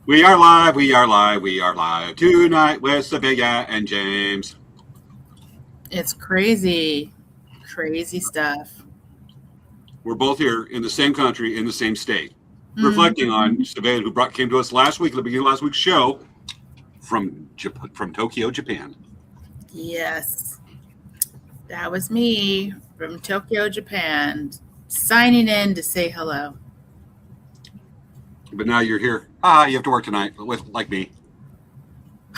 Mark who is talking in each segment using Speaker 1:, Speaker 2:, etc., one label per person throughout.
Speaker 1: We are live, we are live, we are live tonight with Svea and James.
Speaker 2: It's crazy, crazy stuff.
Speaker 1: We're both here in the same country, in the same state, reflecting on Svea, who came to us last week, at the beginning of last week's show, from Tokyo, Japan.
Speaker 2: Yes, that was me from Tokyo, Japan, signing in to say hello.
Speaker 1: But now you're here. You have to work tonight, like me.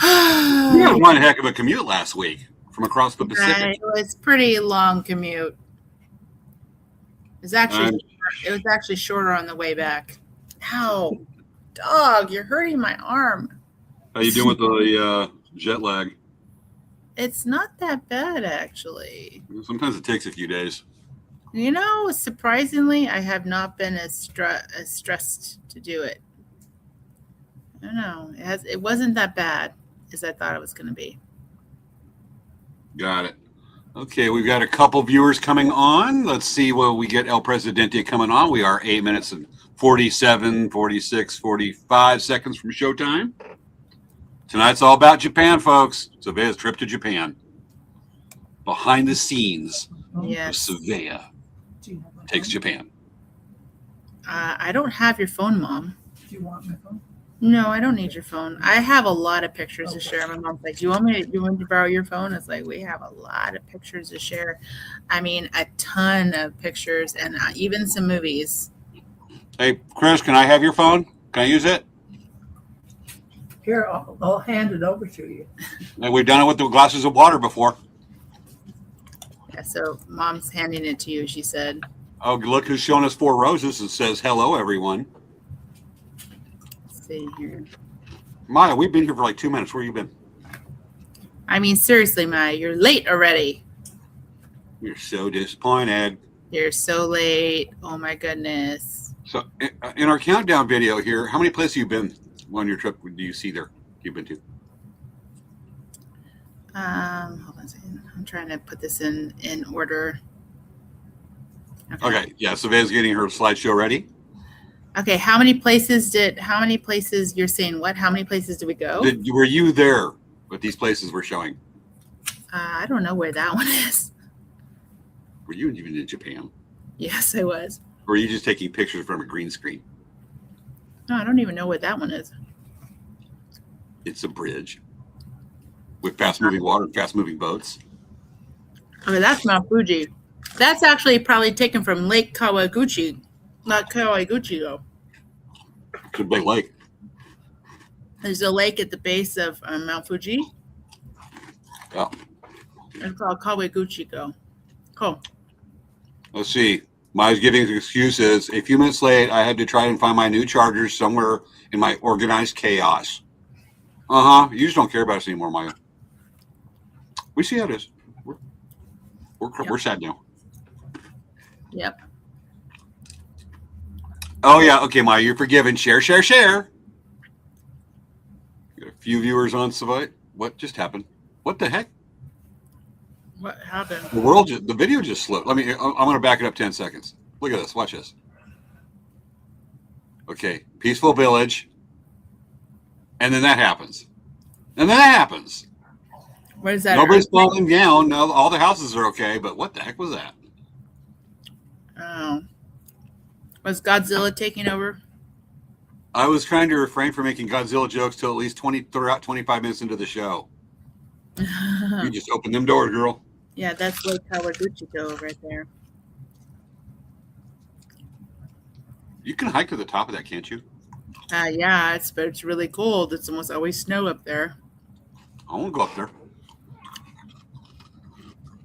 Speaker 1: We had one heck of a commute last week from across the Pacific.
Speaker 2: It was a pretty long commute. It was actually shorter on the way back. Ow, dog, you're hurting my arm.
Speaker 1: How you doing with the jet lag?
Speaker 2: It's not that bad, actually.
Speaker 1: Sometimes it takes a few days.
Speaker 2: You know, surprisingly, I have not been as stressed to do it. I don't know. It wasn't that bad as I thought it was going to be.
Speaker 1: Got it. Okay, we've got a couple viewers coming on. Let's see what we get El Presidente coming on. We are 8 minutes and 47, 46, 45 seconds from showtime. Tonight's all about Japan, folks. Svea's trip to Japan. Behind the scenes
Speaker 2: Yes.
Speaker 1: of Svea takes Japan.
Speaker 2: I don't have your phone, Mom.
Speaker 3: Do you want my phone?
Speaker 2: No, I don't need your phone. I have a lot of pictures to share. My mom's like, do you want me to borrow your phone? It's like, we have a lot of pictures to share. I mean, a ton of pictures and even some movies.
Speaker 1: Hey, Chris, can I have your phone? Can I use it?
Speaker 3: Here, I'll hand it over to you.
Speaker 1: And we've done it with the glasses of water before.
Speaker 2: Yeah, so Mom's handing it to you, she said.
Speaker 1: Oh, look who's showing us 4 roses and says, hello, everyone.
Speaker 2: Let's see here.
Speaker 1: Maya, we've been here for like 2 minutes. Where you been?
Speaker 2: I mean, seriously, Maya, you're late already.
Speaker 1: You're so disappointed.
Speaker 2: You're so late. Oh, my goodness.
Speaker 1: So in our countdown video here, how many places have you been on your trip? Do you see there you've been to?
Speaker 2: Hold on a second. I'm trying to put this in order.
Speaker 1: Okay. Yeah. Svea's getting her slideshow ready.
Speaker 2: Okay. How many places you're saying what? How many places did we go?
Speaker 1: Were you there with these places we're showing?
Speaker 2: I don't know where that one is.
Speaker 1: Were you even in Japan?
Speaker 2: Yes, I was.
Speaker 1: Or were you just taking pictures from a green screen?
Speaker 2: No, I don't even know what that one is.
Speaker 1: It's a bridge with fast-moving water and fast-moving boats.
Speaker 2: Okay, that's Mount Fuji. That's actually probably taken from Lake Kawaguchi. Not Kawaguchi, though.
Speaker 1: It's a big lake.
Speaker 2: There's a lake at the base of Mount Fuji.
Speaker 1: Yeah.
Speaker 2: It's called Kawaguchi, though. Cool.
Speaker 1: Let's see. Maya's giving excuses. A few minutes late, I had to try and find my new chargers somewhere in my organized chaos. You just don't care about us anymore, Maya. We see how it is. We're sad now.
Speaker 2: Yep.
Speaker 1: Oh, yeah. Okay, Maya, you're forgiven. Share. Got a few viewers on Svea. What just happened? What the heck?
Speaker 2: What happened?
Speaker 1: The video just slipped. I'm going to back it up 10 seconds. Look at this. Watch this. Okay. Peaceful village. And then that happens.
Speaker 2: What is that?
Speaker 1: Nobody's falling down. No, all the houses are okay. But what the heck was that?
Speaker 2: Oh. Was Godzilla taking over?
Speaker 1: I was trying to refrain from making Godzilla jokes till at least 25 minutes into the show. You just opened them doors, girl.
Speaker 2: Yeah, that's Lake Kawaguchi right there.
Speaker 1: You can hike to the top of that, can't you?
Speaker 2: Yeah, but it's really cold. It's almost always snow up there.
Speaker 1: I want to go up there.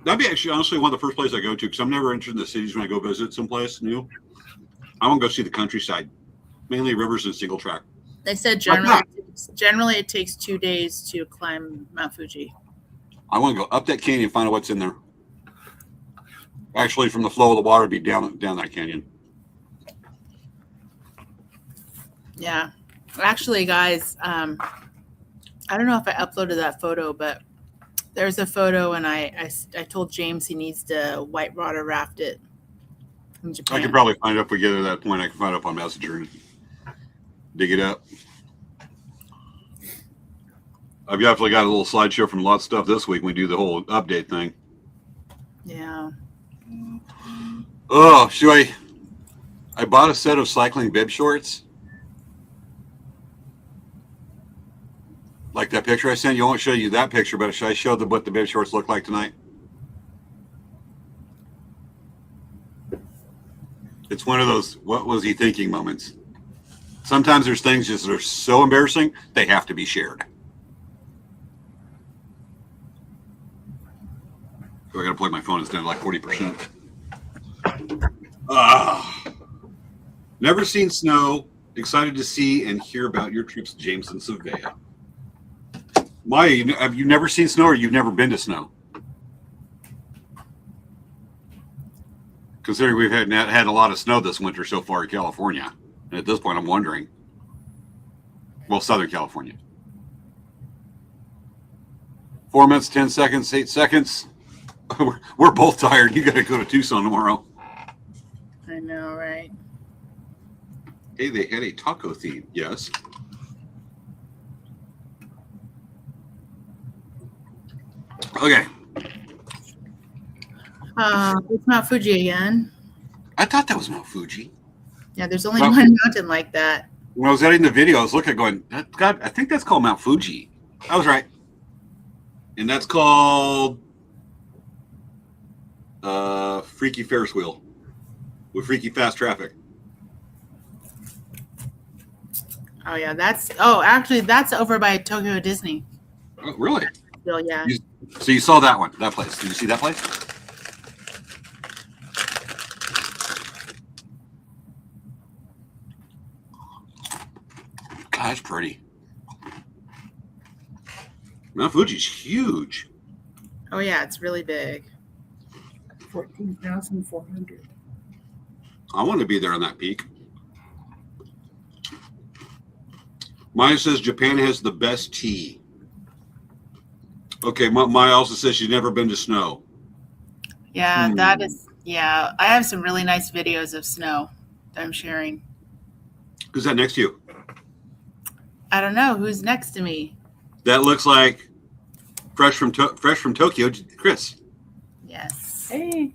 Speaker 1: That'd be actually, honestly, one of the first places I go to because I'm never interested in the cities when I go visit someplace new. I want to go see the countryside, mainly rivers and single track.
Speaker 2: They said generally it takes 2 days to climb Mount Fuji.
Speaker 1: I want to go up that canyon and find out what's in there. Actually, from the flow of the water, be down that canyon.
Speaker 2: Yeah. Actually, guys, I don't know if I uploaded that photo, but there's a photo, and I told James he needs to whitewater raft it in Japan.
Speaker 1: I could probably find it if we get to that point. I can find it up on Messenger and dig it up. I've definitely got a little slideshow from a lot of stuff this week. We do the whole update thing.
Speaker 2: Yeah.
Speaker 1: Oh, I bought a set of cycling bib shorts. Like that picture I sent you. I won't show you that picture, but should I show what the bib shorts look like tonight? It's one of those "what was he thinking" moments. Sometimes there's things just that are so embarrassing they have to be shared. So I got to plug my phone. It's down to like 40%. Never seen snow. Excited to see and hear about your trips, James and Svea. Maya, have you never seen snow, or you've never been to snow? Considering we've had a lot of snow this winter so far in California. And at this point, I'm wondering. Well, Southern California. 4 minutes, 10 seconds, 8 seconds. We're both tired. You got to go to Tucson tomorrow.
Speaker 2: I know, right?
Speaker 1: Hey, they had a taco theme. Yes. Okay.
Speaker 2: It's Mount Fuji again.
Speaker 1: I thought that was Mount Fuji.
Speaker 2: Yeah, there's only one mountain like that.
Speaker 1: When I was editing the video, I was looking, going, God, I think that's called Mount Fuji. I was right. And that's called Freaky Ferris Wheel with freaky fast traffic.
Speaker 2: Oh yeah, actually that's over by Tokyo Disney.
Speaker 1: Oh, really?
Speaker 2: So yeah.
Speaker 1: So you saw that one, that place. Did you see that place? God, that's pretty. Mount Fuji's huge.
Speaker 2: Oh yeah, it's really big.
Speaker 3: 14,400.
Speaker 1: I want to be there on that peak. Maya says Japan has the best tea. Okay, Maya also says she's never been to snow.
Speaker 2: Yeah, that is. Yeah, I have some really nice videos of snow that I'm sharing.
Speaker 1: Who's that next to you?
Speaker 2: I don't know who's next to me.
Speaker 1: That looks like fresh from Tokyo, Chris.
Speaker 2: Yes.
Speaker 3: Hey,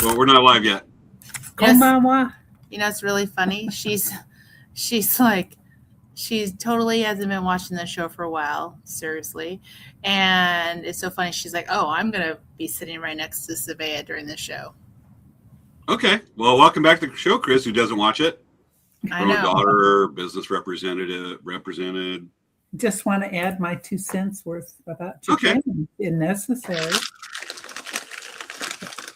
Speaker 1: Well, we're not live yet.
Speaker 3: konbanwa.
Speaker 2: You know, it's really funny. She's like, she totally hasn't been watching the show for a while, seriously. And it's so funny. She's like, oh, I'm going to be sitting right next to Svea during the show.
Speaker 1: Okay. Well, welcome back to the show, Chris, who doesn't watch it.
Speaker 2: I know.
Speaker 1: Daughter, business represented.
Speaker 3: Just want to add my 2 cents worth about Japan, if necessary.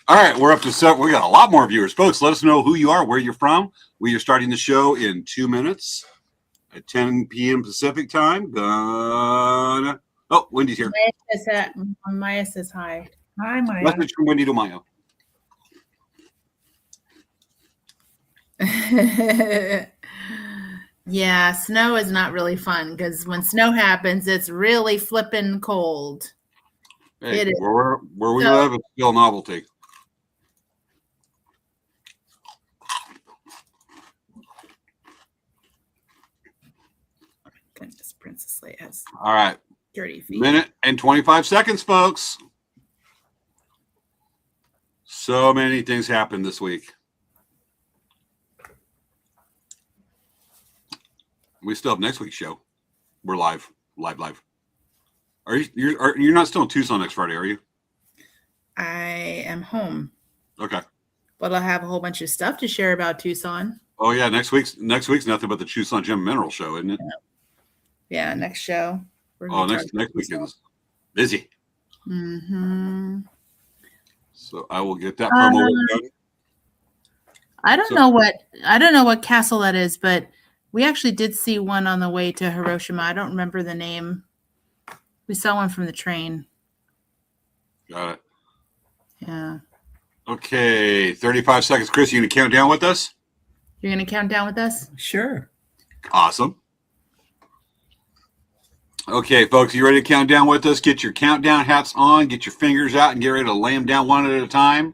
Speaker 1: All right, we're up to 7. We got a lot more viewers. Folks, let us know who you are, where you're from. We are starting the show in 2 minutes at 10 p.m. Pacific time. Oh, Wendy's here.
Speaker 2: Maya says hi.
Speaker 3: Hi, Maya.
Speaker 1: Message from Wendy to Maya.
Speaker 2: Yeah, snow is not really fun because when snow happens, it's really flippin' cold.
Speaker 1: Hey,
Speaker 2: It is.
Speaker 1: where we live, it's still a novelty.
Speaker 2: Goodness, Princess Leia has
Speaker 1: All right.
Speaker 2: dirty feet.
Speaker 1: Minute and 25 seconds, folks. So many things happened this week. We still have next week's show. We're live. Are you're not still in Tucson next Friday, are you?
Speaker 2: I am home,
Speaker 1: Okay.
Speaker 2: but I'll have a whole bunch of stuff to share about Tucson.
Speaker 1: Oh yeah, next week's nothing but the Tucson Gem Mineral Show, isn't it?
Speaker 2: Yeah, next show.
Speaker 1: Next weekend's busy.
Speaker 2: Mm-hmm.
Speaker 1: So I will get that promo done.
Speaker 2: I don't know what castle that is, but we actually did see one on the way to Hiroshima. I don't remember the name. We saw one from the train.
Speaker 1: Got it.
Speaker 2: Yeah.
Speaker 1: Okay, 35 seconds. Chris, you gonna count down with us?
Speaker 2: You're gonna count down with us?
Speaker 3: Sure.
Speaker 1: Awesome. Okay, folks, you ready to count down with us? Get your countdown hats on, get your fingers out, and get ready to lay them down one at a time.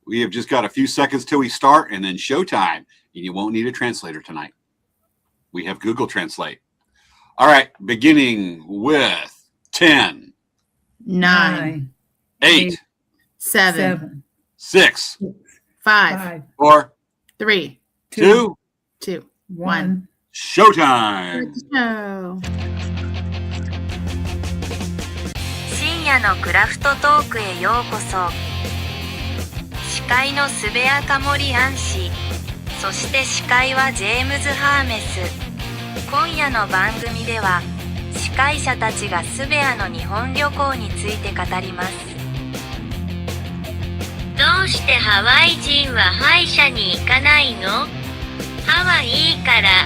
Speaker 1: We have just got a few seconds till we start, and then showtime. And you won't need a translator tonight. We have Google Translate. All right, beginning with 10,
Speaker 2: 9,
Speaker 1: 8,
Speaker 2: 7,
Speaker 1: 6,
Speaker 2: 5,
Speaker 1: 4,
Speaker 2: 3,
Speaker 1: 2,
Speaker 2: 2,
Speaker 3: 1.
Speaker 1: showtime.
Speaker 2: Show.
Speaker 4: 深夜のクラフトトークへようこそ。司会のスベアカモリアン氏、そして司会はジェームズ・ハーメス。今夜の番組では司会者たちがスベアの日本旅行について語ります。どうしてハワイ人は歯医者に行かないの？歯はいいから。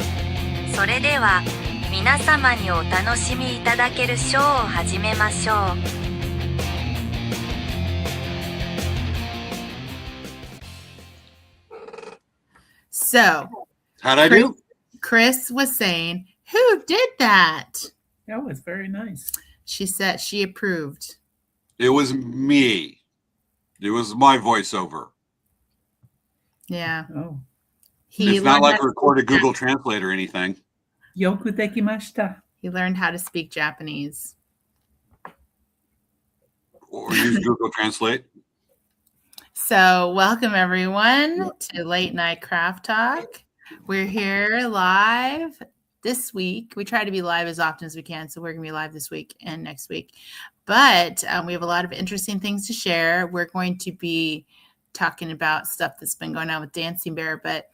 Speaker 4: それでは皆様にお楽しみいただけるショーを始めましょう。
Speaker 2: So,
Speaker 1: How'd I do?
Speaker 2: Chris was saying, "Who did that?"
Speaker 3: That was very nice.
Speaker 2: She said she approved.
Speaker 1: It was me. It was my voiceover.
Speaker 2: Yeah.
Speaker 3: Oh.
Speaker 1: It's not
Speaker 2: learned
Speaker 1: like
Speaker 2: how
Speaker 1: a
Speaker 2: to
Speaker 1: recorded
Speaker 2: speak
Speaker 1: Google Translate or anything.
Speaker 3: Yoku dekimashita.
Speaker 2: He learned how to speak Japanese.
Speaker 1: Or use Google Translate.
Speaker 2: So, welcome everyone to Late Night Craft Talk. We're here live this week. We try to be live as often as we can, so we're going to be live this week and next week. But we have a lot of interesting things to share. We're going to be talking about stuff that's been going on with Dancing Bear, but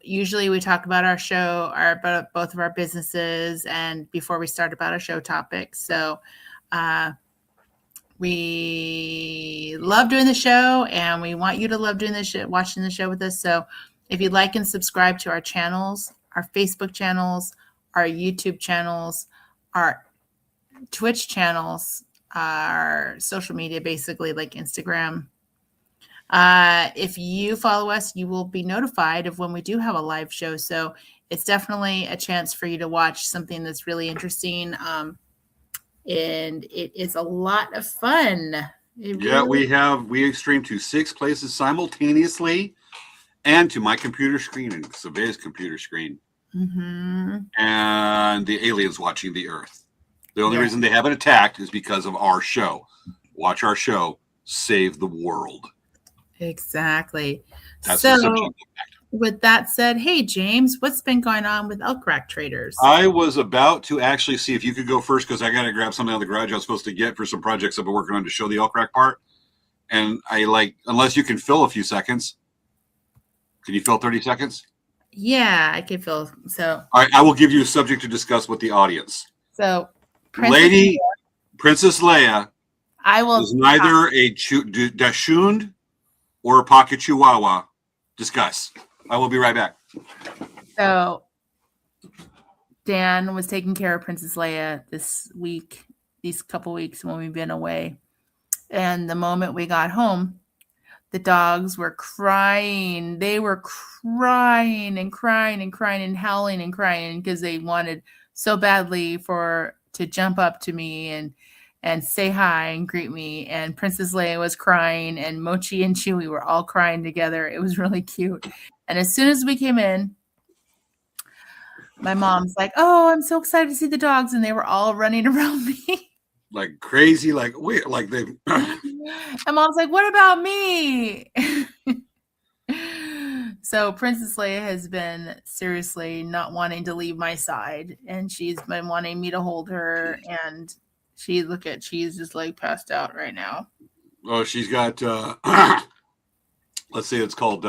Speaker 2: usually we talk about our show, about both of our businesses, and before we start about our show topics. So, we love doing the show, and we want you to love doing the show, watching the show with us. So if you like and subscribe to our channels, our Facebook channels, our YouTube channels, our Twitch channels, our social media, basically like Instagram. If you follow us, you will be notified of when we do have a live show. So it's definitely a chance for you to watch something that's really interesting. And it is a lot of fun.
Speaker 1: We stream to 6 places simultaneously and to my computer screen and Svea's computer screen.
Speaker 2: Mm-hmm.
Speaker 1: And the aliens watching the Earth. The only
Speaker 2: Yeah.
Speaker 1: reason they haven't attacked is because of our show. Watch our show, save the world.
Speaker 2: Exactly.
Speaker 1: That's the
Speaker 2: So
Speaker 1: subject.
Speaker 2: with that said, hey, James, what's been going on with Elk Rack Traders?
Speaker 1: I was about to actually see if you could go first because I got to grab something out of the garage I was supposed to get for some projects I've been working on to show the elk rack part. And unless you can fill a few seconds. Can you fill 30 seconds?
Speaker 2: Yeah, I can feel so.
Speaker 1: All right, I will give you a subject to discuss with the audience.
Speaker 2: So,
Speaker 1: Princess Leia
Speaker 2: I will.
Speaker 1: is neither a Dachshund or a pocket Chihuahua. Discuss. I will be right back.
Speaker 2: So, Dan was taking care of Princess Leia this week, these couple weeks when we've been away. And the moment we got home, the dogs were crying. They were crying and crying and crying and howling and crying because they wanted so badly to jump up to me and say hi and greet me. And Princess Leia was crying, and Mochi and Chewy were all crying together. It was really cute. And as soon as we came in, my mom's like, "Oh, I'm so excited to see the dogs," and they were all running around me.
Speaker 1: Like crazy, like they.
Speaker 2: And Mom's like, "What about me?" So Princess Leia has been seriously not wanting to leave my side, and she's been wanting me to hold her. And she's just like passed out right now.
Speaker 1: Oh, she's got. Let's see, it's called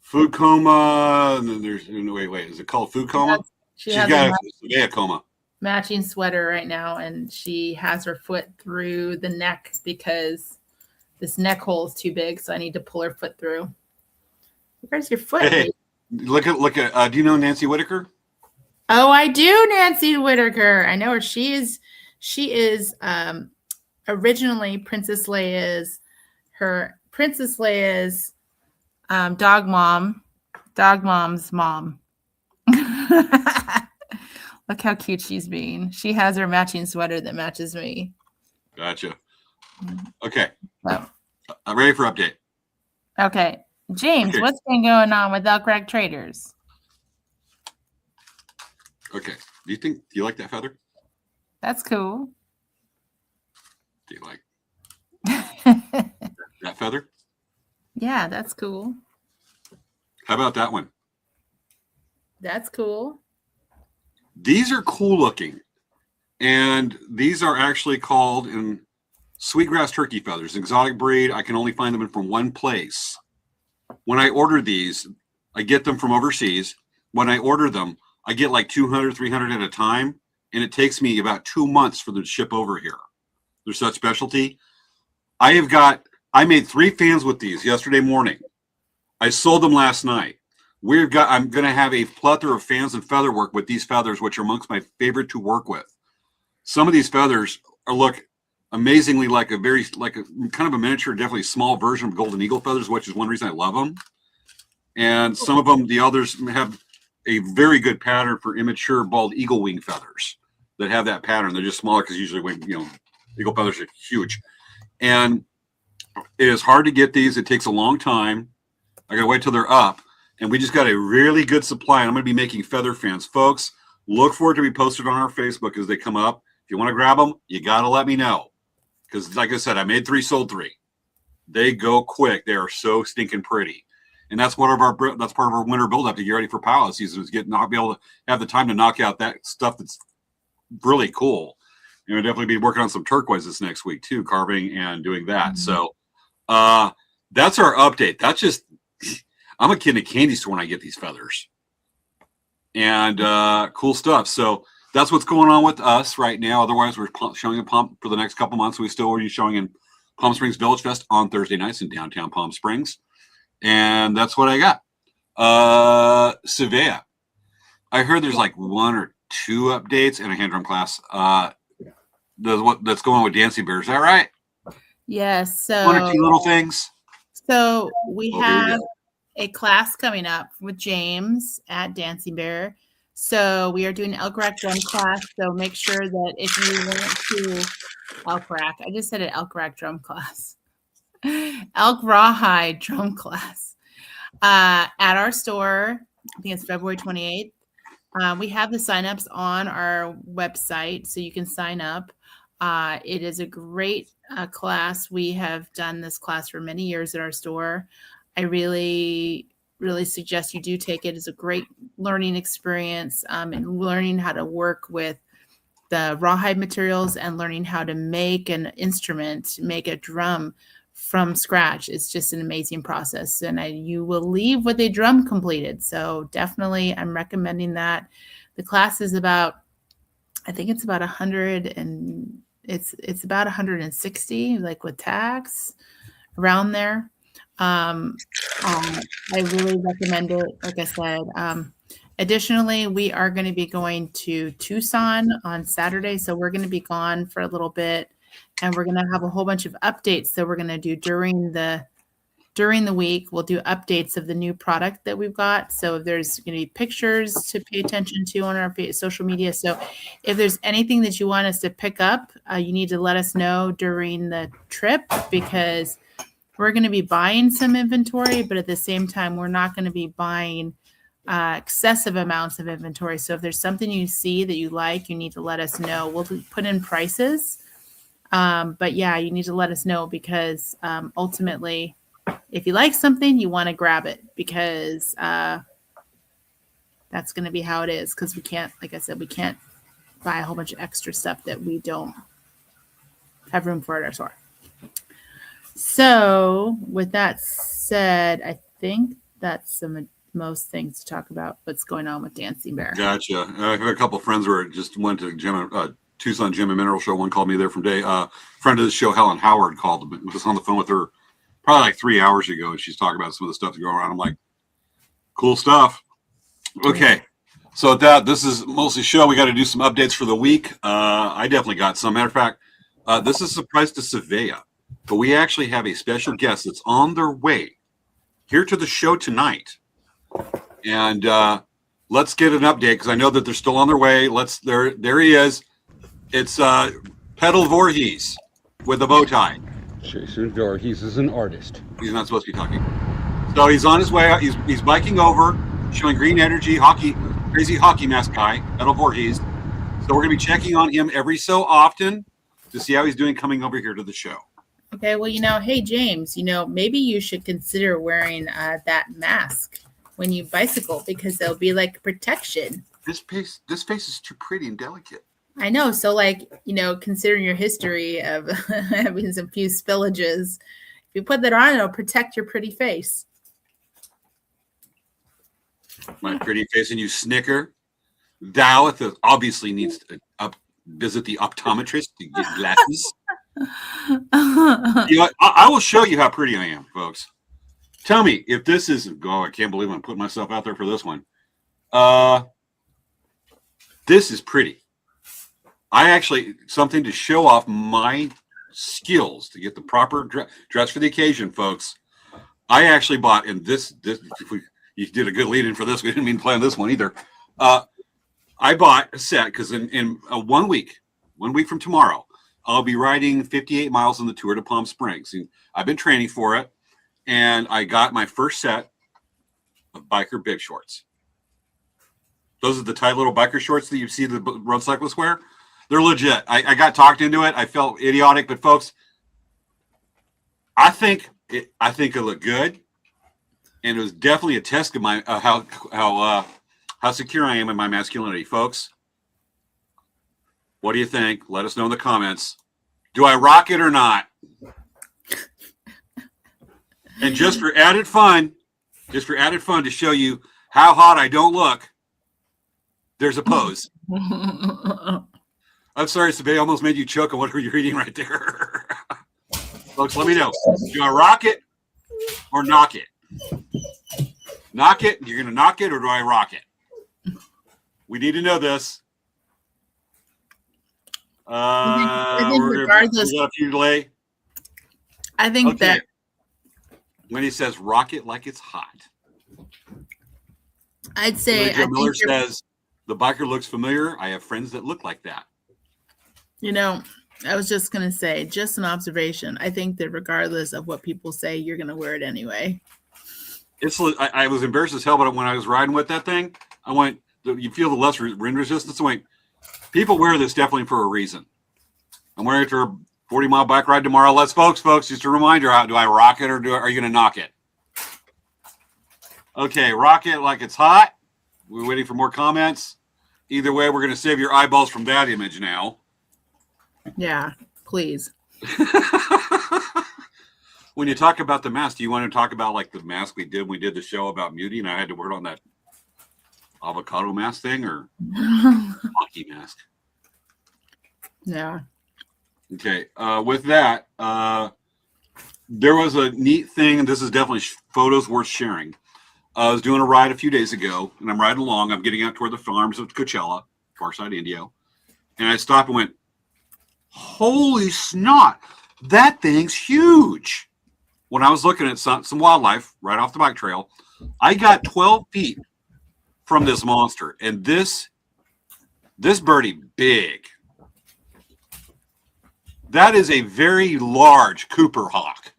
Speaker 1: food coma. And then there's wait, is it called food coma? She's got a Svea coma.
Speaker 2: Matching sweater right now, and she has her foot through the neck because this neck hole is too big, so I need to pull her foot through. Where's your foot?
Speaker 1: Hey, look at do you know Nancy Whitaker?
Speaker 2: Oh, I do, Nancy Whitaker. I know her. She is originally Princess Leia's dog mom's mom. Look how cute she's being. She has her matching sweater that matches me.
Speaker 1: Gotcha. Okay.
Speaker 2: So,
Speaker 1: I'm ready for update.
Speaker 2: okay. James, what's been going on with Elk Rack Traders?
Speaker 1: Okay. Do you like that feather?
Speaker 2: That's cool.
Speaker 1: Do you like that feather?
Speaker 2: Yeah, that's cool.
Speaker 1: How about that one?
Speaker 2: That's cool.
Speaker 1: These are cool looking. And these are actually called in sweetgrass turkey feathers, exotic breed. I can only find them from one place. When I order these, I get them from overseas. When I order them, I get like 200, 300 at a time. And it takes me about 2 months for them to ship over here. They're such specialty. I made 3 fans with these yesterday morning. I sold them last night. I'm going to have a plethora of fans and feather work with these feathers, which are amongst my favorite to work with. Some of these feathers look amazingly like a kind of a miniature, definitely small version of golden eagle feathers, which is one reason I love them. And some of them, the others have a very good pattern for immature bald eagle wing feathers that have that pattern. They're just smaller because usually eagle feathers are huge. And it is hard to get these. It takes a long time. I got to wait till they're up. And we just got a really good supply. And I'm going to be making feather fans. Folks, look for it to be posted on our Facebook as they come up. If you want to grab them, you got to let me know. Because like I said, I made 3, sold 3. They go quick. They are so stinking pretty. And that's part of our winter buildup to get ready for pilot season is not be able to have the time to knock out that stuff that's really cool. And we'll definitely be working on some turquoise this next week too, carving and doing that. So that's our update. That's just, I'm a kid in a candy store when I get these feathers. And cool stuff. So that's what's going on with us right now. Otherwise, we're showing in Palm for the next couple months. We still will be showing in Palm Springs Village Fest on Thursday nights in downtown Palm Springs. And that's what I got. Svea. I heard there's like 1 or 2 updates in a hand drum class. That's going on with Dancing Bear. Is that right?
Speaker 2: Yes. So
Speaker 1: 1 or 2 little things.
Speaker 2: So we have a class coming up with James at Dancing Bear. So we are doing elk rack drum class. So make sure that if you want to elk rack, I just said an elk rack drum class, elk rawhide drum class at our store. I think it's February 28th. We have the signups on our website, so you can sign up. It is a great class. We have done this class for many years at our store. I really suggest you do take it. It's a great learning experience and learning how to work with the rawhide materials and learning how to make an instrument, make a drum from scratch. It's just an amazing process. And you will leave with a drum completed. So definitely I'm recommending that. The class is about, I think it's about 100 and it's about 160, like with tax around there. I really recommend it. Like I said, additionally, we are going to be going to Tucson on Saturday. So we're going to be gone for a little bit and we're going to have a whole bunch of updates that we're going to do during the week. We'll do updates of the new product that we've got. So there's going to be pictures to pay attention to on our social media. So if there's anything that you want us to pick up, you need to let us know during the trip because we're going to be buying some inventory, but at the same time, we're not going to be buying excessive amounts of inventory. So if there's something you see that you like, you need to let us know. We'll put in prices. But yeah, you need to let us know because ultimately, if you like something, you want to grab it because that's going to be how it is. Because we can't, like I said, we can't buy a whole bunch of extra stuff that we don't have room for at our store. So with that said, I think that's most things to talk about what's going on with Dancing Bear.
Speaker 1: Gotcha. I have a couple of friends who just went to Tucson Gem and Mineral Show. One called me there from day. Friend of the show, Helen Howard, called me. Was on the phone with her probably like 3 hours ago, and she's talking about some of the stuff that's going around. I'm like, cool stuff. Okay. So this is mostly show. We got to do some updates for the week. I definitely got some. Matter of fact, this is a surprise to Svea. But we actually have a special guest that's on their way here to the show tonight. And let's get an update because I know that they're still on their way. There he is. It's Pedal Voorhees with a bow tie.
Speaker 5: Jason Voorhees is an artist.
Speaker 1: He's not supposed to be talking. So he's on his way. He's biking over, showing green energy, crazy hockey mask guy, Pedal Voorhees. So we're going to be checking on him every so often to see how he's doing coming over here to the show.
Speaker 2: Okay, well, hey, James, maybe you should consider wearing that mask when you bicycle because there'll be like protection.
Speaker 1: This face is too pretty and delicate.
Speaker 2: I know. So, considering your history of having some few spillages, if you put that on, it'll protect your pretty face.
Speaker 1: My pretty face, and you snicker. Thou obviously needs to visit the optometrist to get glasses. I will show you how pretty I am, folks. Tell me if this isn't. Oh, I can't believe I'm putting myself out there for this one. This is pretty. I actually something to show off my skills to get the proper dress for the occasion, folks. I actually bought, and this you did a good lead-in for this. We didn't mean to plan this one either. I bought a set because in 1 week from tomorrow, I'll be riding 58 miles on the Tour to Palm Springs. And I've been training for it, and I got my first set of biker big shorts. Those are the tight little biker shorts that you see the road cyclists wear. They're legit. I got talked into it. I felt idiotic, but folks, I think it looked good, and it was definitely a test of my how secure I am in my masculinity, folks. What do you think? Let us know in the comments. Do I rock it or not? And just for added fun to show you how hot I don't look, there's a pose. I'm sorry, Svea, I almost made you choke on what you're eating right there. Folks, let me know. Do I rock it or knock it? Knock it? You're going to knock it, or do I rock it? We need to know this.
Speaker 2: I think regardless,
Speaker 1: we got a few delay.
Speaker 2: I think that
Speaker 1: when he says rock it like it's hot,
Speaker 2: I'd say
Speaker 1: Joe Miller says the biker looks familiar. I have friends that look like that.
Speaker 2: I was just going to say, just an observation. I think that regardless of what people say, you're going to wear it anyway.
Speaker 1: I was embarrassed as hell, but when I was riding with that thing, I went, you feel the less wind resistance. I went, people wear this definitely for a reason. I'm wearing it for a 40-mile bike ride tomorrow. Folks, just a reminder, do I rock it or are you going to knock it? Okay, rock it like it's hot. We're waiting for more comments. Either way, we're going to save your eyeballs from that image now.
Speaker 2: Yeah, please.
Speaker 1: When you talk about the mask, do you want to talk about like the mask we did when we did the show about Muty and I had to work on that avocado mask thing or hockey mask?
Speaker 2: Yeah.
Speaker 1: Okay. With that, there was a neat thing, and this is definitely photos worth sharing. I was doing a ride a few days ago, and I'm riding along. I'm getting out toward the farms of Coachella, Farside, India, and I stopped and went, holy snot, that thing's huge. When I was looking at some wildlife right off the bike trail, I got 12 feet from this monster, and this birdie big. That is a very large Cooper hawk.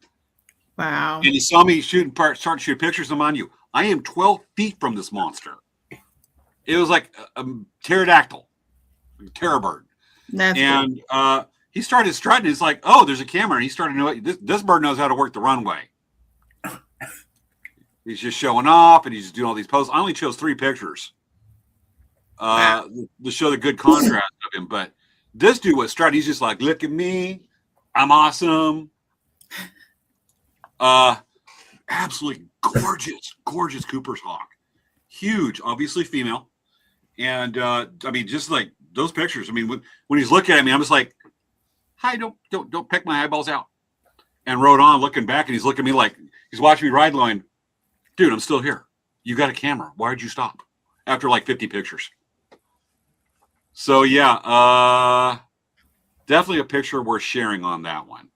Speaker 2: Wow.
Speaker 1: And you saw me start to shoot pictures of them on you. I am 12 feet from this monster. It was like a pterodactyl, a terror bird. And he started strutting. It's like, oh, there's a camera. And he started to know this bird knows how to work the runway. He's just showing off and he's just doing all these poses. I only chose 3 pictures to show the good contrast of him. But this dude was strutting. He's just like, look at me. I'm awesome. Absolutely gorgeous Cooper's hawk. Huge, obviously female. And I mean, just like those pictures. I mean, when he's looking at me, I'm just like, hi, don't peck my eyeballs out. And rode on looking back, and he's looking at me like he's watching me ride, going, dude, I'm still here. You got a camera. Why did you stop? After like 50 pictures. So yeah, definitely a picture worth sharing on that one.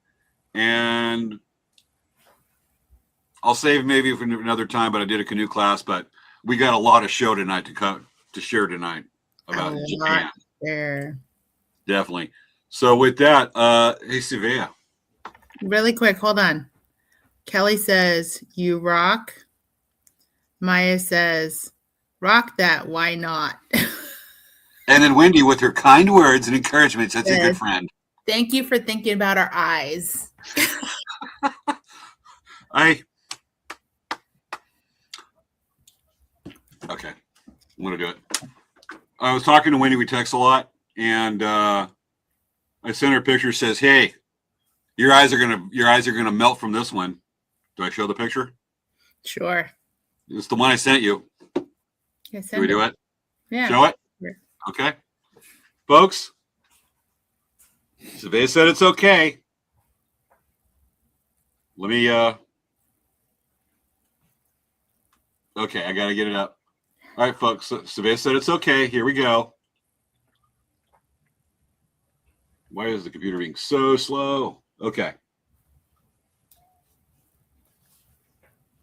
Speaker 1: And I'll save maybe for another time, but I did a canoe class, but we got a lot of show tonight to share tonight about Japan.
Speaker 2: There.
Speaker 1: Definitely. So with that, hey, Svea.
Speaker 2: Really quick, hold on. Kelly says, you rock. Maya says, rock that, why not?
Speaker 1: And then Wendy with her kind words and encouragement. That's a
Speaker 2: Yes.
Speaker 1: good friend.
Speaker 2: Thank you for thinking about our eyes.
Speaker 1: Okay, I'm gonna do it. I was talking to Wendy. We text a lot, and I sent her a picture. Says, "Hey, your eyes are gonna melt from this one." Do I show the picture?
Speaker 2: Sure.
Speaker 1: It's the one I sent you.
Speaker 2: Yes,
Speaker 1: Do we do it?
Speaker 2: Yeah.
Speaker 1: Show it?
Speaker 2: Sure.
Speaker 1: Okay. Folks, Svea said it's okay. Let me, okay, I got to get it up. All right, folks, Svea said it's okay. Here we go. Why is the computer being so slow? Okay.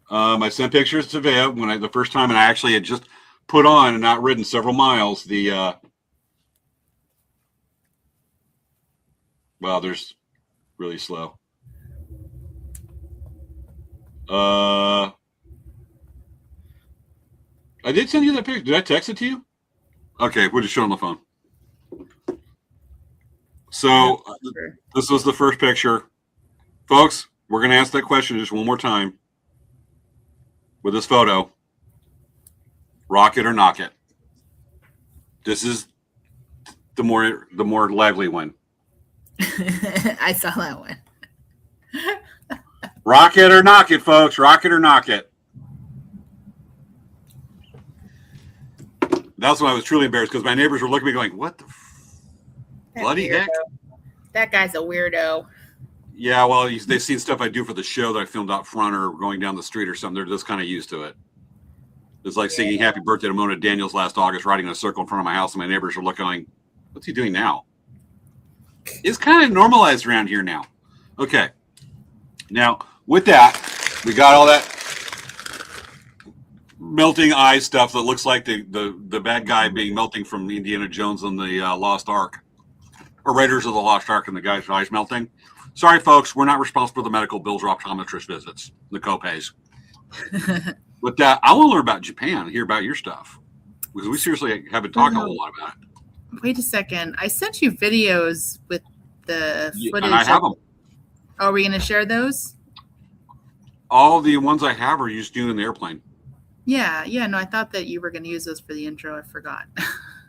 Speaker 1: I sent pictures to Svea the first time, and I actually had just put on and not ridden several miles. Well, there's really slow. I did send you that picture. Did I text it to you? Okay, we'll just show on the phone. So this was the first picture. Folks, we're going to ask that question just one more time with this photo. Rock it or knock it. This is the more lively one.
Speaker 2: I saw that one.
Speaker 1: Rock it or knock it, folks. Rock it or knock it. That's when I was truly embarrassed because my neighbors were looking at me going, "What the bloody heck?"
Speaker 2: That guy's a weirdo.
Speaker 1: Yeah, well, they've seen stuff I do for the show that I filmed out front or going down the street or something. They're just kind of used to it. It's like singing "Happy Birthday" to Mona Daniels last August, riding in a circle in front of my house, and my neighbors are looking, going, "What's he doing now?" It's kind of normalized around here now. Okay. Now, with that, we got all that melting eye stuff that looks like the bad guy being melting from Indiana Jones and the Lost Ark, or Raiders of the Lost Ark, and the guy's eyes melting. Sorry, folks, we're not responsible for the medical bills or optometrist visits, the copays. With that, I want to learn about Japan, hear about your stuff, because we seriously haven't talked a whole lot about it.
Speaker 2: Wait a second. I sent you videos with the footage.
Speaker 1: And I have them.
Speaker 2: Are we going to share those?
Speaker 1: All the ones I have are used in the airplane.
Speaker 2: Yeah. No, I thought that you were going to use those for the intro. I forgot.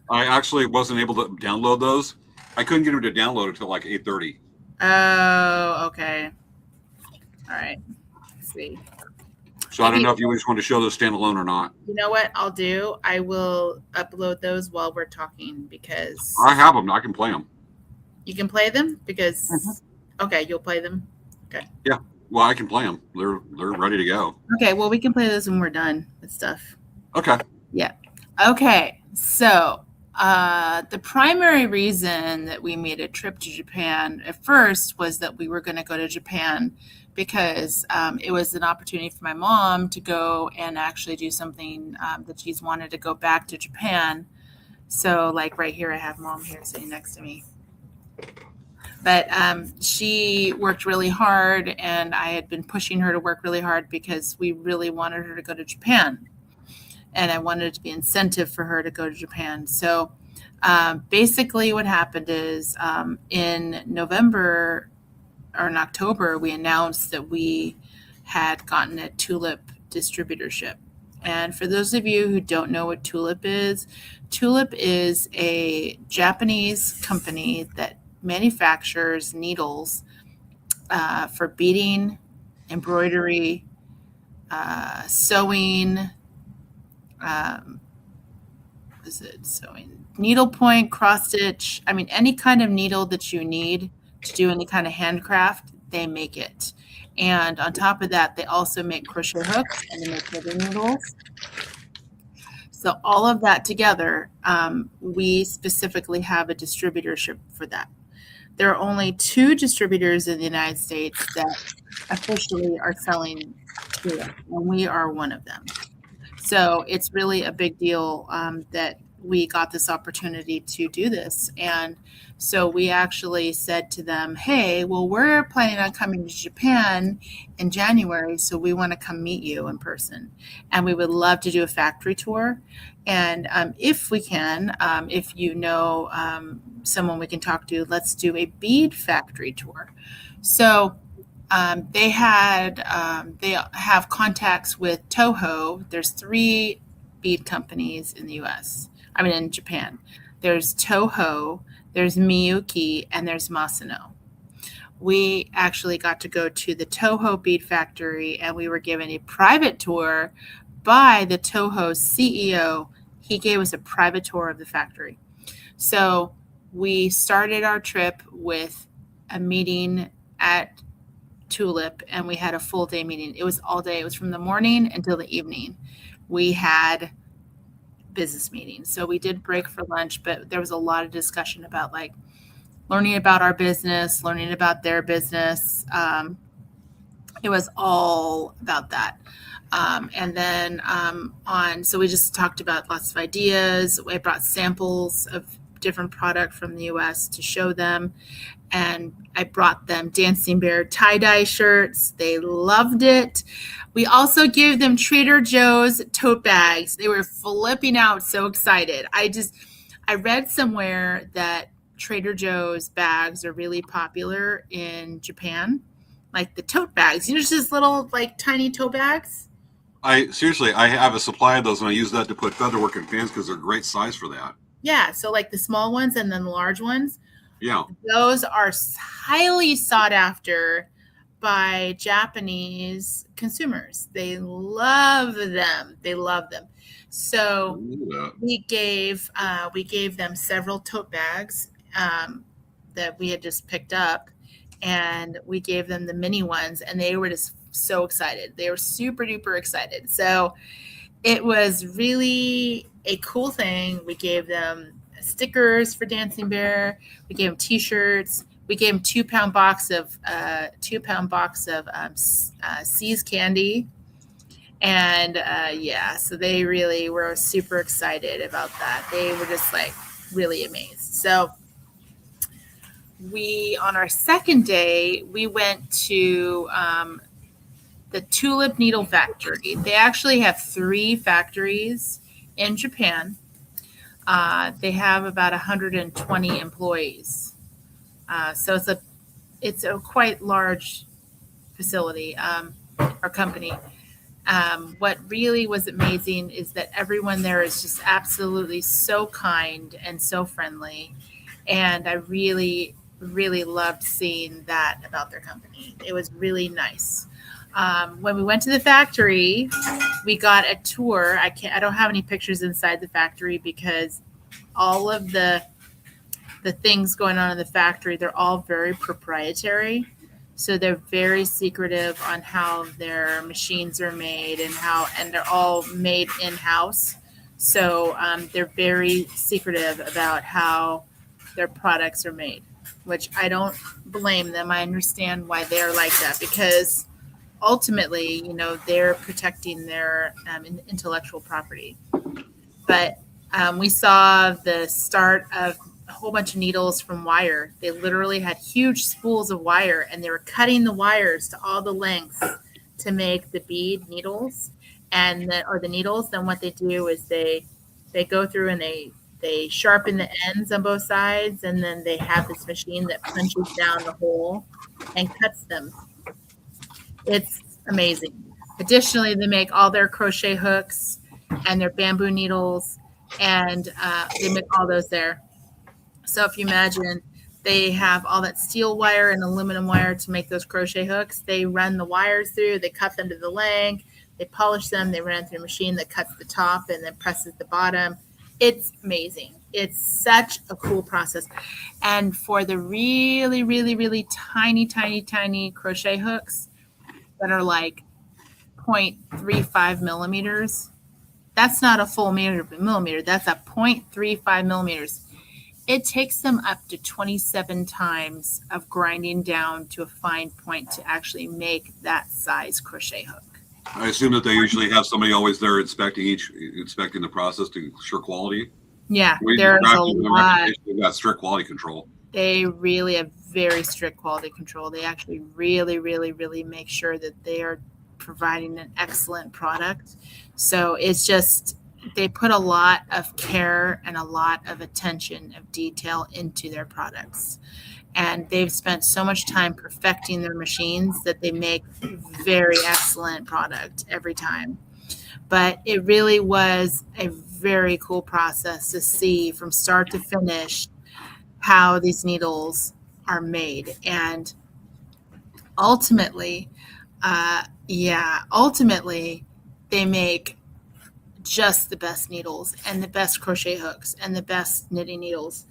Speaker 1: I actually wasn't able to download those. I couldn't get them to download until like 8:30.
Speaker 2: Oh, okay. All right. Let's see.
Speaker 1: So I don't know if you just want to show those standalone or not.
Speaker 2: You know what I'll do? I will upload those while we're talking because
Speaker 1: I have them. I can play them.
Speaker 2: you can play them because okay, you'll play them. Okay.
Speaker 1: Yeah. Well, I can play them. They're ready to go.
Speaker 2: Okay. Well, we can play those when we're done with stuff.
Speaker 1: Okay.
Speaker 2: Yeah. Okay. So the primary reason that we made a trip to Japan at first was that we were going to go to Japan because it was an opportunity for my mom to go and actually do something that she's wanted to go back to Japan. So like right here, I have mom here sitting next to me. But she worked really hard and I had been pushing her to work really hard because we really wanted her to go to Japan. And I wanted it to be incentive for her to go to Japan. So basically what happened is in November or in October, we announced that we had gotten a Tulip distributorship. And for those of you who don't know what Tulip is a Japanese company that manufactures needles for beading, embroidery, sewing, sewing, needlepoint, cross stitch. I mean, any kind of needle that you need to do any kind of handcraft, they make it. And on top of that, they also make crochet hooks and they make knitting needles. So all of that together, we specifically have a distributorship for that. There are only 2 distributors in the United States that officially are selling Tulip, and we are one of them. So it's really a big deal that we got this opportunity to do this. And so we actually said to them, hey, well, we're planning on coming to Japan in January, so we want to come meet you in person. And we would love to do a factory tour. And if we can, if you know someone we can talk to, let's do a bead factory tour. So they have contacts with Toho. There's 3 bead companies in in Japan. There's Toho, there's Miyuki, and there's Masano. We actually got to go to the Toho bead factory, and we were given a private tour by the Toho CEO. He gave us a private tour of the factory. So we started our trip with a meeting at Tulip, and we had a full day meeting. It was all day. It was from the morning until the evening. We had business meetings. So we did break for lunch, but there was a lot of discussion about like learning about our business, learning about their business. It was all about that. So we just talked about lots of ideas. I brought samples of different product from the US to show them. And I brought them Dancing Bear tie-dye shirts. They loved it. We also gave them Trader Joe's tote bags. They were flipping out, so excited. I read somewhere that Trader Joe's bags are really popular in Japan, like the tote bags. Just little like tiny tote bags.
Speaker 1: I have a supply of those, and I use that to put featherwork in fans because they're great size for that.
Speaker 2: Yeah, so like the small ones and then the large ones.
Speaker 1: Yeah.
Speaker 2: Those are highly sought after by Japanese consumers. They love them. So we gave them several tote bags that we had just picked up, and we gave them the mini ones, and they were just so excited. They were super duper excited. So it was really a cool thing. We gave them stickers for Dancing Bear. We gave them T-shirts. We gave them 2-pound box of See's candy, and so they really were super excited about that. They were just like really amazed. So on our second day, we went to the Tulip Needle Factory. They actually have 3 factories in Japan. They have about 120 employees. So it's a quite large facility or company. What really was amazing is that everyone there is just absolutely so kind and so friendly. And I really, really loved seeing that about their company. It was really nice. When we went to the factory, we got a tour. I don't have any pictures inside the factory because all of the things going on in the factory, they're all very proprietary. So they're very secretive on how their machines are made and they're all made in-house. So they're very secretive about how their products are made, which I don't blame them. I understand why they're like that because ultimately, they're protecting their intellectual property. But we saw the start of a whole bunch of needles from wire. They literally had huge spools of wire, and they were cutting the wires to all the lengths to make the bead needles or the needles. Then what they do is they go through and they sharpen the ends on both sides, and then they have this machine that punches down the hole and cuts them. It's amazing. Additionally, they make all their crochet hooks and their bamboo needles, and they make all those there. So if you imagine, they have all that steel wire and aluminum wire to make those crochet hooks. They run the wires through, they cut them to the length, they polish them, they run through a machine that cuts the top and then presses the bottom. It's amazing. It's such a cool process. And for the really, really, really tiny, tiny, tiny crochet hooks that are like 0.35 millimeters, that's not a full millimeter. That's a 0.35 millimeters. It takes them up to 27 times of grinding down to a fine point to actually make that size crochet hook.
Speaker 1: I assume that they usually have somebody always there inspecting the process to ensure quality.
Speaker 2: Yeah,
Speaker 1: We
Speaker 2: there's a
Speaker 1: described them, their
Speaker 2: lot.
Speaker 1: reputation, they've got strict quality control.
Speaker 2: They really have very strict quality control. They actually really, really, really make sure that they are providing an excellent product. So it's just, they put a lot of care and a lot of attention of detail into their products. And they've spent so much time perfecting their machines that they make very excellent product every time. But it really was a very cool process to see from start to finish how these needles are made. And ultimately, ultimately, they make just the best needles and the best crochet hooks and the best knitting needles.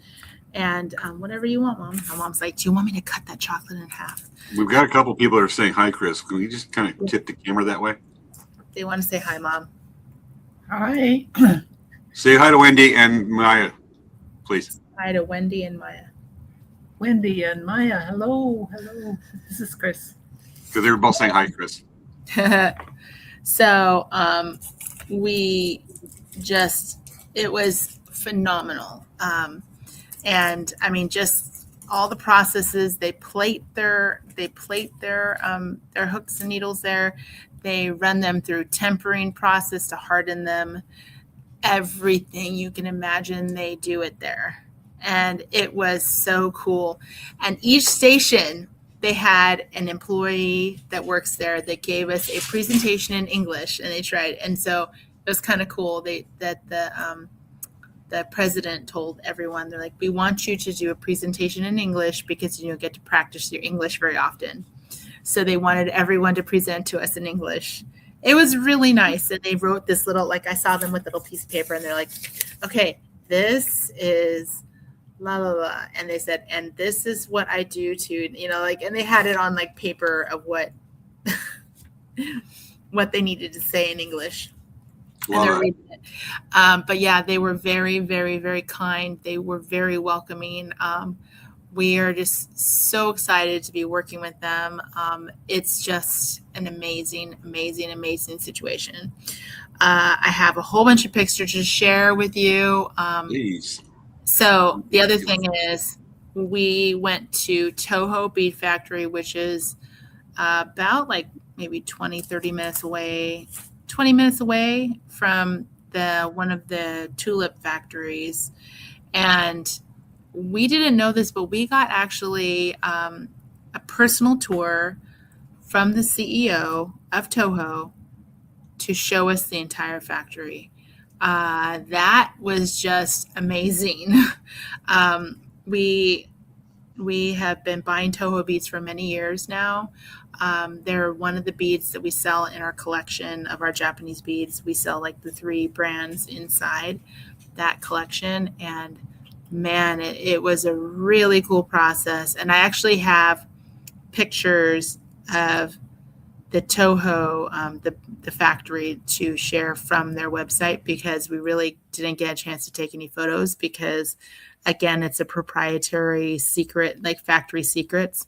Speaker 2: And whatever you want, Mom. My mom's like, do you want me to cut that chocolate in half?
Speaker 1: We've got a couple people that are saying hi, Chris. Can you just kind of tip the camera that way?
Speaker 2: They want to say hi, Mom.
Speaker 3: Hi.
Speaker 1: Say hi to Wendy and Maya, please.
Speaker 2: Hi to Wendy and Maya.
Speaker 3: Wendy and Maya. Hello. Hello. This is Chris.
Speaker 1: Because they were both saying hi, Chris.
Speaker 2: So we just, it was phenomenal. And I mean, just all the processes, they plate their hooks and needles there. They run them through tempering process to harden them. Everything you can imagine, they do it there. And it was so cool. And each station, they had an employee that works there that gave us a presentation in English, and they tried. And so it was kind of cool that the president told everyone, they're like, we want you to do a presentation in English because you don't get to practice your English very often. So they wanted everyone to present to us in English. It was really nice. And they wrote this little, like I saw them with a little piece of paper, and they're like, okay, this is la la la. And they said, and this is what I do to, like, and they had it on like paper of what they needed to say in English. And they're reading it. But yeah, they were very, very, very kind. They were very welcoming. We are just so excited to be working with them. It's just an amazing, amazing, amazing situation. I have a whole bunch of pictures to share with you.
Speaker 1: Please.
Speaker 2: So the other thing is we went to Toho Bead Factory, which is about like maybe 20 minutes away from one of the tulip factories. And we didn't know this, but we got actually a personal tour from the CEO of Toho to show us the entire factory. That was just amazing. We have been buying Toho beads for many years now. They're one of the beads that we sell in our collection of our Japanese beads. We sell like the 3 brands inside that collection. And man, it was a really cool process. And I actually have pictures of the Toho, the factory, to share from their website, because we really didn't get a chance to take any photos because, again, it's a proprietary secret, like factory secrets.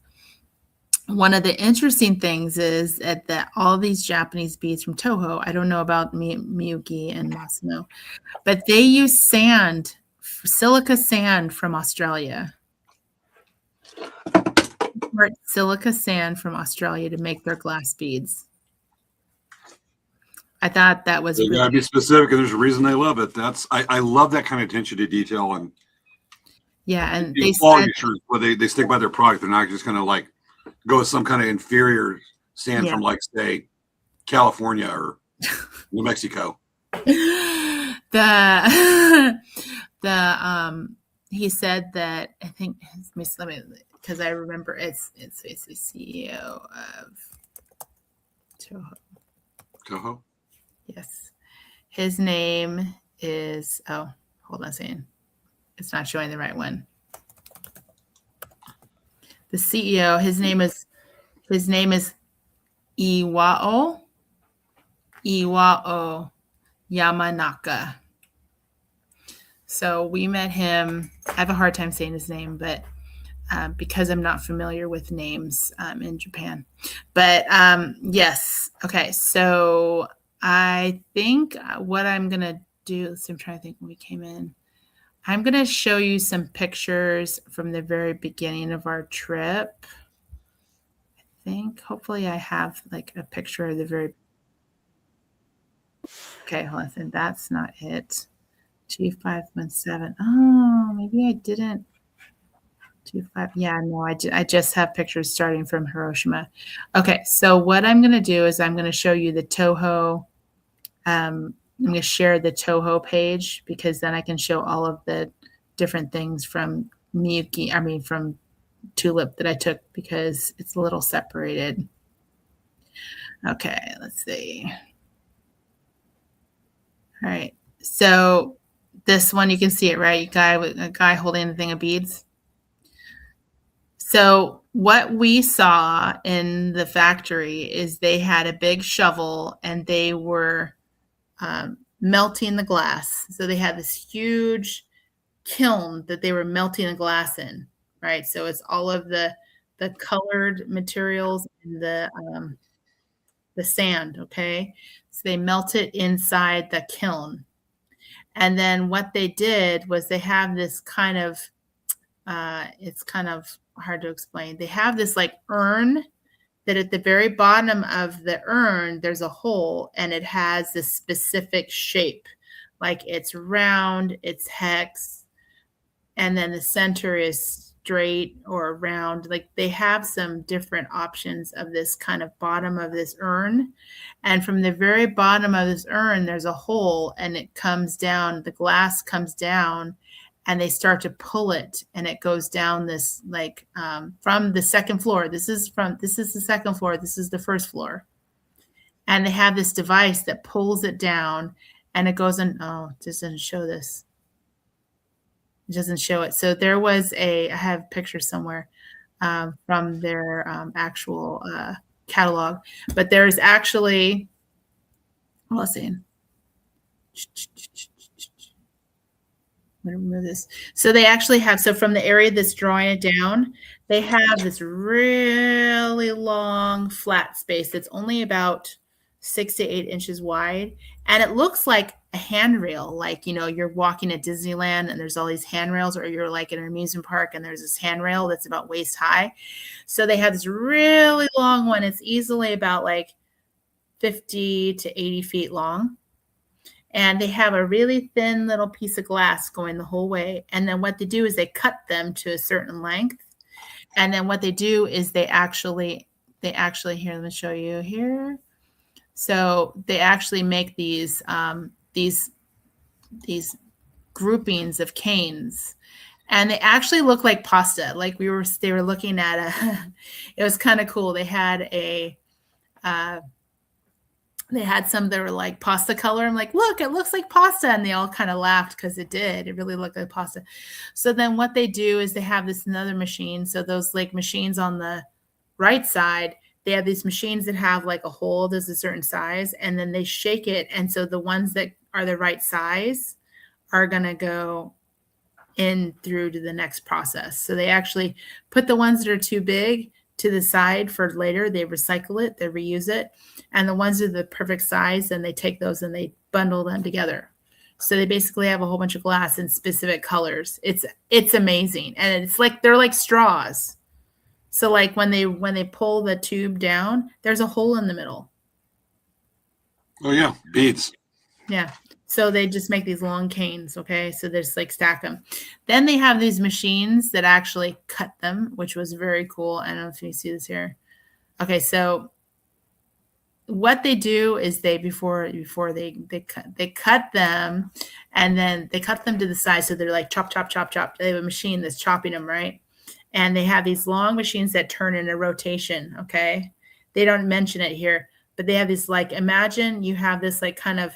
Speaker 2: One of the interesting things is that all these Japanese beads from Toho, I don't know about Miyuki and Masano, but they use sand, silica sand from Australia. Silica sand from Australia to make their glass beads. I thought that was
Speaker 1: You gotta be specific, and there's a reason they love it. I love that kind of attention to detail, and
Speaker 2: and they
Speaker 1: quality assurance where they stick by their product. They're not just gonna like go with some kind of inferior sand from, like, say, California or New Mexico.
Speaker 2: He said that, I think, let me, because I remember it's the CEO of
Speaker 1: Toho?
Speaker 2: Yes. His name is, hold on a second. It's not showing the right one. The CEO, his name is Iwao Yamanaka. So we met him. I have a hard time saying his name, but because I'm not familiar with names in Japan. But yes. Okay. So I think what I'm going to do, I'm trying to think when we came in. I'm going to show you some pictures from the very beginning of our trip. I think hopefully I have like a picture of the very. Okay, hold on. And that's not it. 2517. Oh, maybe I didn't. 25. Yeah, no, I just have pictures starting from Hiroshima. Okay, so what I'm going to do is I'm going to show you the Toho. I'm going to share the Toho page because then I can show all of the different things from from Tulip that I took because it's a little separated. Okay, let's see. All right, so this one you can see it, right? A guy holding a thing of beads. So what we saw in the factory is they had a big shovel and they were melting the glass. So they had this huge kiln that they were melting the glass in, right? So it's all of the colored materials and the sand, okay? So they melt it inside the kiln. And then what they did was they have this kind of it's kind of hard to explain. They have this like urn that at the very bottom of the urn, there's a hole and it has this specific shape. Like it's round, it's hex, and then the center is straight or round. Like they have some different options of this kind of bottom of this urn. And from the very bottom of this urn, there's a hole and it comes down, the glass comes down and they start to pull it and it goes down this like from the second floor. This is the second floor. This is the first floor. And they have this device that pulls it down and it goes in. Oh, it doesn't show this. It doesn't show it. So there was I have pictures somewhere from their actual catalog, but there's actually, let's see. I'm going to remove this. So they actually have, so from the area that's drawing it down, they have this really long flat space that's only about 6 to 8 inches wide. And it looks like a handrail, like, you know, you're walking at Disneyland and there's all these handrails, or you're like in an amusement park and there's this handrail that's about waist high. So they have this really long one. It's easily about like 50 to 80 feet long. And they have a really thin little piece of glass going the whole way. And then what they do is they cut them to a certain length. And then what they do is they actually, here, let me show you here. So they actually make these groupings of canes, and they actually look like pasta. Like they were looking at it was kind of cool. They had some that were like pasta color. I'm like, look, it looks like pasta. And they all kind of laughed because it did. It really looked like pasta. So then what they do is they have this another machine. So those like machines on the right side, they have these machines that have like a hole that's a certain size, and then they shake it. And so the ones that are the right size are going to go in through to the next process. So they actually put the ones that are too big to the side for later. They recycle it, they reuse it. And the ones that are the perfect size, then they take those and they bundle them together. So they basically have a whole bunch of glass in specific colors. It's amazing. And it's like, they're like straws. So like when they pull the tube down, there's a hole in the middle.
Speaker 1: Oh yeah, beads.
Speaker 2: Yeah. So they just make these long canes, okay? So they just like stack them. Then they have these machines that actually cut them, which was very cool. I don't know if you see this here. Okay, so what they do is before they cut them, and then they cut them to the size. So they're like chop, chop, chop, chop. They have a machine that's chopping them, right? And they have these long machines that turn in a rotation, okay? They don't mention it here, but they have this, like, imagine you have this like kind of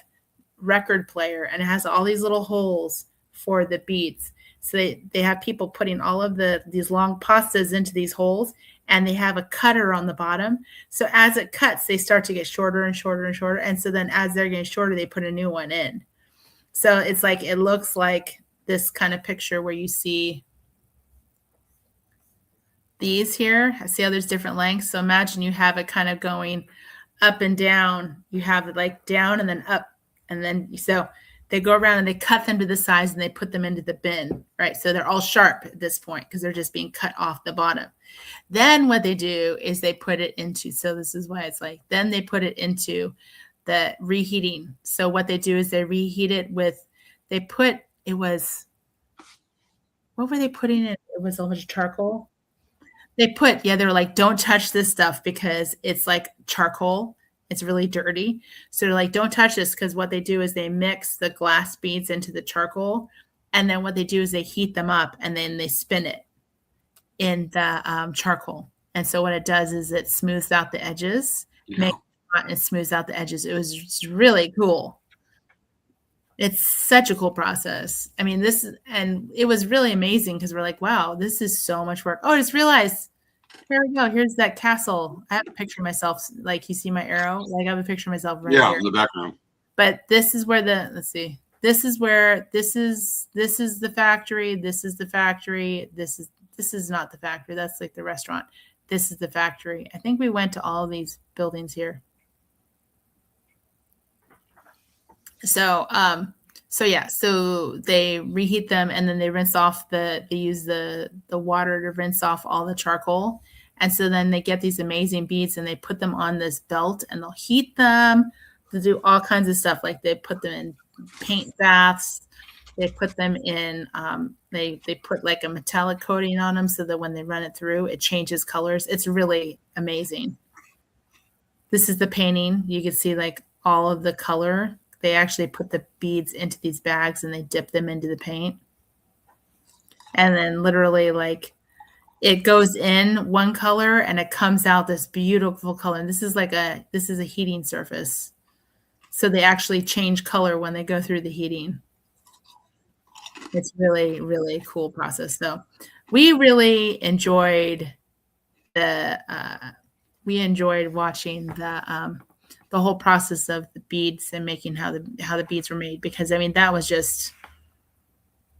Speaker 2: record player and it has all these little holes for the beats. So they have people putting all of these long pastas into these holes, and they have a cutter on the bottom. So as it cuts, they start to get shorter and shorter and shorter. And so then as they're getting shorter, they put a new one in. So it's like, it looks like this kind of picture where you see these here. See how there's different lengths. So imagine you have it kind of going up and down. You have it like down and then up. And then, so they go around and they cut them to the size and they put them into the bin, right? So they're all sharp at this point because they're just being cut off the bottom. Then what they do is they put it into, so this is why it's like, then they put it into the reheating. So what they do is they reheat it with, what were they putting in? It was a bunch of charcoal. They were like, don't touch this stuff because it's like charcoal. It's really dirty. So they're like, don't touch this, because what they do is they mix the glass beads into the charcoal. And then what they do is they heat them up and then they spin it in the charcoal. And so what it does is it smooths out the edges,
Speaker 1: Yeah.
Speaker 2: it smooths out the edges. It was just really cool. It's such a cool process. I mean, and it was really amazing because we're like, wow, this is so much work. Oh, I just realized, here we go. Here's that castle. I have a picture of myself. Like, you see my arrow? Like, I have a picture of myself right here.
Speaker 1: In the background.
Speaker 2: But this is where let's see. This is the factory. This is the factory. This is not the factory. That's like the restaurant. This is the factory. I think we went to all of these buildings here. So they reheat them and then they rinse off they use the water to rinse off all the charcoal. And so then they get these amazing beads and they put them on this belt and they'll heat them to do all kinds of stuff. Like they put them in paint baths. They put them in, they put like a metallic coating on them so that when they run it through, it changes colors. It's really amazing. This is the painting. You can see like all of the color. They actually put the beads into these bags and they dip them into the paint. And then literally like it goes in one color and it comes out this beautiful color. And this is a heating surface. So they actually change color when they go through the heating. It's really, really cool process. So we really enjoyed watching the whole process of the beads and making how the beads were made, because I mean that was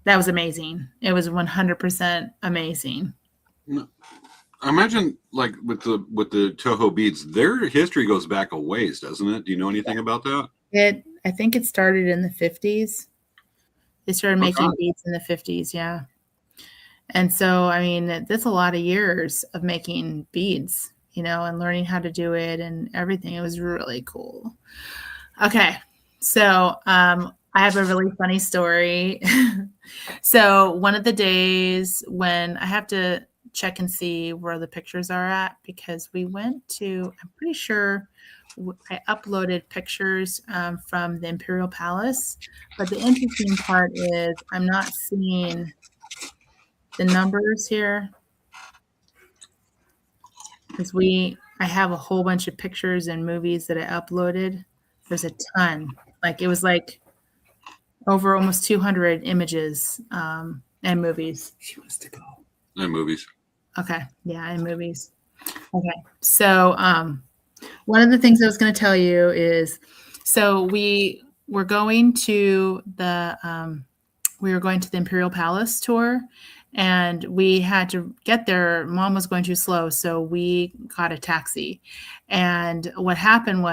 Speaker 2: amazing. It was 100% amazing.
Speaker 1: I imagine like with the Toho beads, their history goes back a ways, doesn't it? Do you know anything about that?
Speaker 2: I think it started in the 50s. They started making beads in the 50s, yeah. And so I mean that's a lot of years of making beads, and learning how to do it and everything. It was really cool. Okay. So I have a really funny story. So one of the days when I have to check and see where the pictures are at, because we went to, I'm pretty sure I uploaded pictures from the Imperial Palace. But the interesting part is I'm not seeing the numbers here. Because I have a whole bunch of pictures and movies that I uploaded. There's a ton. Like it was like over almost 200 images and movies.
Speaker 3: She wants to go.
Speaker 1: And movies.
Speaker 2: Okay. Yeah, and movies. Okay. So one of the things I was going to tell you is, so we were going to the Imperial Palace tour. And we had to get there. Mom was going too slow, so we got a taxi. And what happened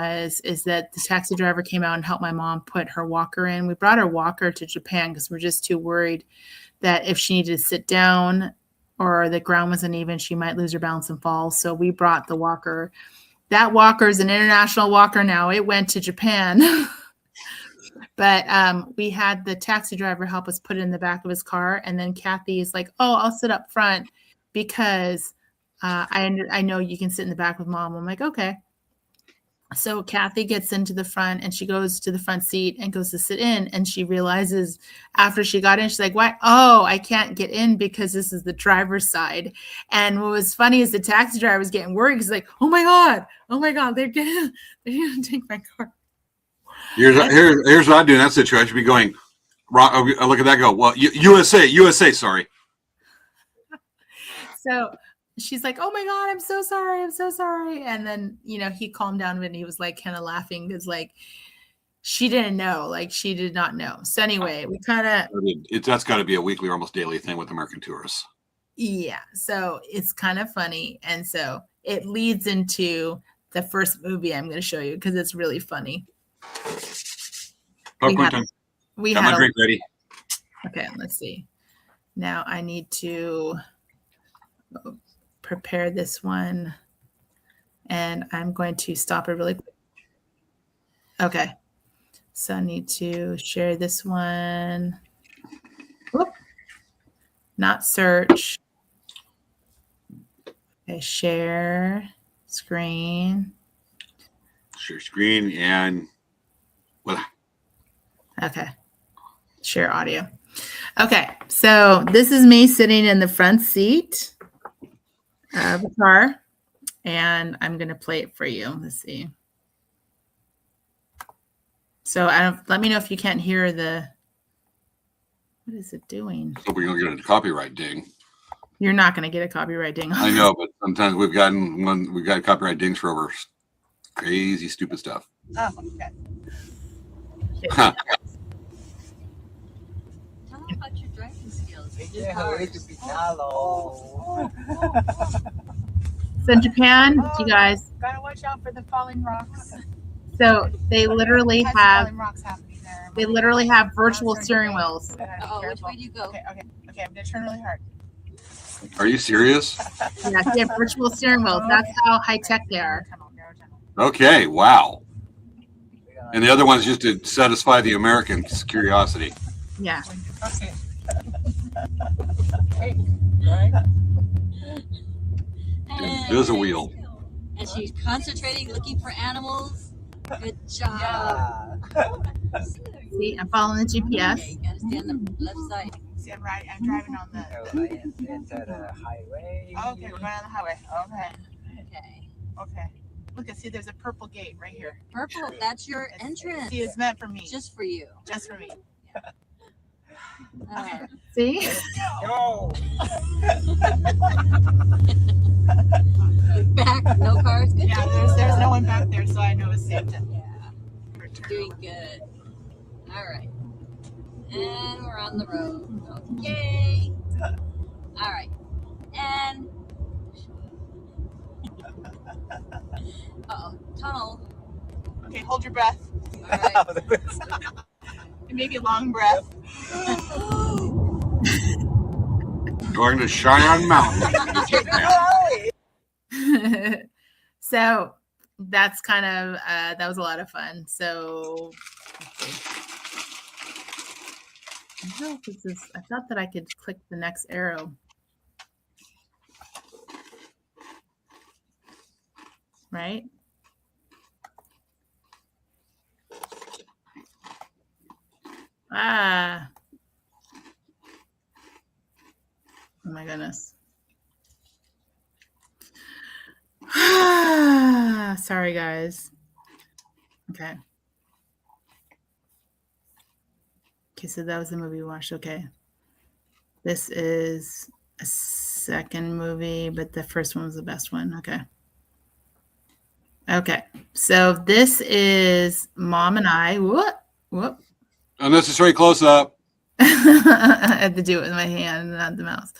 Speaker 2: is that the taxi driver came out and helped my mom put her walker in. We brought her walker to Japan because we're just too worried that if she needed to sit down or the ground was uneven, she might lose her balance and fall. So we brought the walker. That walker is an international walker now. It went to Japan. But we had the taxi driver help us put it in the back of his car. And then Kathy is like, oh, I'll sit up front because I know you can sit in the back with Mom. I'm like, okay. So Kathy gets into the front and she goes to the front seat and goes to sit in. And she realizes after she got in, she's like, what? Oh, I can't get in because this is the driver's side. And what was funny is the taxi driver was getting worried. He's like, oh my God, they're gonna take my car.
Speaker 1: Here's what I do in that situation. I'd be going, I look at that, go, well, USA, sorry.
Speaker 2: So she's like, oh my God, I'm so sorry. And then, he calmed down a bit and he was like kind of laughing because like she didn't know, like she did not know. So anyway, we kind of.
Speaker 1: That's got to be a weekly or almost daily thing with American tourists.
Speaker 2: Yeah. So it's kind of funny. And so it leads into the first movie I'm going to show you because it's really funny.
Speaker 1: Popcorn time.
Speaker 2: we
Speaker 1: Got
Speaker 2: had
Speaker 1: my drink ready.
Speaker 2: okay, let's see. Now I need to prepare this one, and I'm going to stop it really quick. Okay, so I need to share this one. Whoop. Not search. Okay, share screen.
Speaker 1: Share screen and voila.
Speaker 2: Okay, share audio. Okay, so this is me sitting in the front seat of the car, and I'm going to play it for you. Let's see. So let me know if you can't hear the. What is it doing?
Speaker 1: So we're gonna get a copyright ding.
Speaker 2: You're not going to get a copyright ding.
Speaker 1: I know, but sometimes we've got copyright dings for over crazy stupid stuff.
Speaker 2: Oh, okay.
Speaker 1: Huh.
Speaker 6: Tell them about your driving skills.
Speaker 2: So in Japan, you guys,
Speaker 7: Gotta watch out for the falling rocks.
Speaker 2: so they literally
Speaker 7: Has
Speaker 2: have
Speaker 7: falling rocks happening there.
Speaker 2: they literally have virtual steering wheels.
Speaker 6: Oh, which way do you go?
Speaker 7: Okay, I'm gonna turn really hard.
Speaker 1: Are you serious?
Speaker 2: Yeah, they have virtual steering wheels. That's how high tech they are.
Speaker 7: Narrow tunnel.
Speaker 1: Okay, wow. And the other one's just to satisfy the American's curiosity.
Speaker 2: Yeah.
Speaker 7: Okay.
Speaker 1: And there's a wheel.
Speaker 6: And she's concentrating, looking for animals. Good job.
Speaker 2: See, I'm following the GPS.
Speaker 6: Okay, you gotta stay on the left side.
Speaker 7: See, I'm driving on the.
Speaker 8: Enter the highway.
Speaker 7: Okay, we're going on the highway.
Speaker 6: Okay.
Speaker 7: Okay. Look, see, there's a purple gate right here.
Speaker 6: Purple, that's your entrance.
Speaker 7: See, it's meant for me.
Speaker 6: Just for you.
Speaker 7: Just for me.
Speaker 2: See?
Speaker 8: Go!
Speaker 6: Back, no cars. Good
Speaker 7: Yeah,
Speaker 6: job.
Speaker 7: there's no one back there, so I know it's safe to
Speaker 6: Yeah,
Speaker 7: return.
Speaker 6: doing good. All right. And we're on the road. Okay. All right. And uh-oh, tunnel.
Speaker 7: Okay, hold your breath.
Speaker 6: All right.
Speaker 7: And maybe a long breath.
Speaker 1: Going to Cheyenne Mountain.
Speaker 2: So that's kind of that was a lot of fun. So I don't know if this is, I thought that I could click the next arrow. Right? Ah. Oh my goodness. Sorry, guys. Okay. Okay, so that was the movie we watched. Okay. This is a second movie, but the first one was the best one. Okay. Okay. So this is Mom and I. Whoop.
Speaker 1: Unnecessary close up.
Speaker 2: I had to do it with my hand, not the mouse.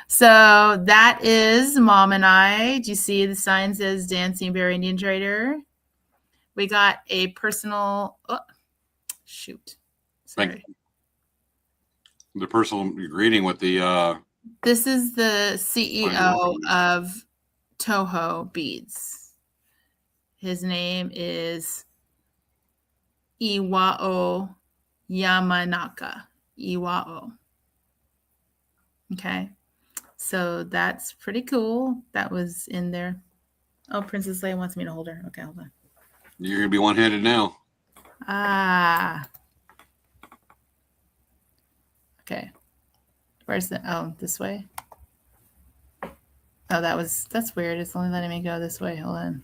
Speaker 2: So that is Mom and I. Do you see the sign says Dancing Bear Indian Trader? We got a personal. Oh, shoot. Sorry.
Speaker 1: The personal greeting with the.
Speaker 2: This is the CEO of Toho Beads. His name is Iwao Yamanaka. Iwao. Okay. So that's pretty cool. That was in there. Oh, Princess Leia wants me to hold her. Okay, hold on.
Speaker 1: You're going to be one-handed now.
Speaker 2: Ah. Okay. Where's the, oh, this way? Oh, that's weird. It's only letting me go this way. Hold on.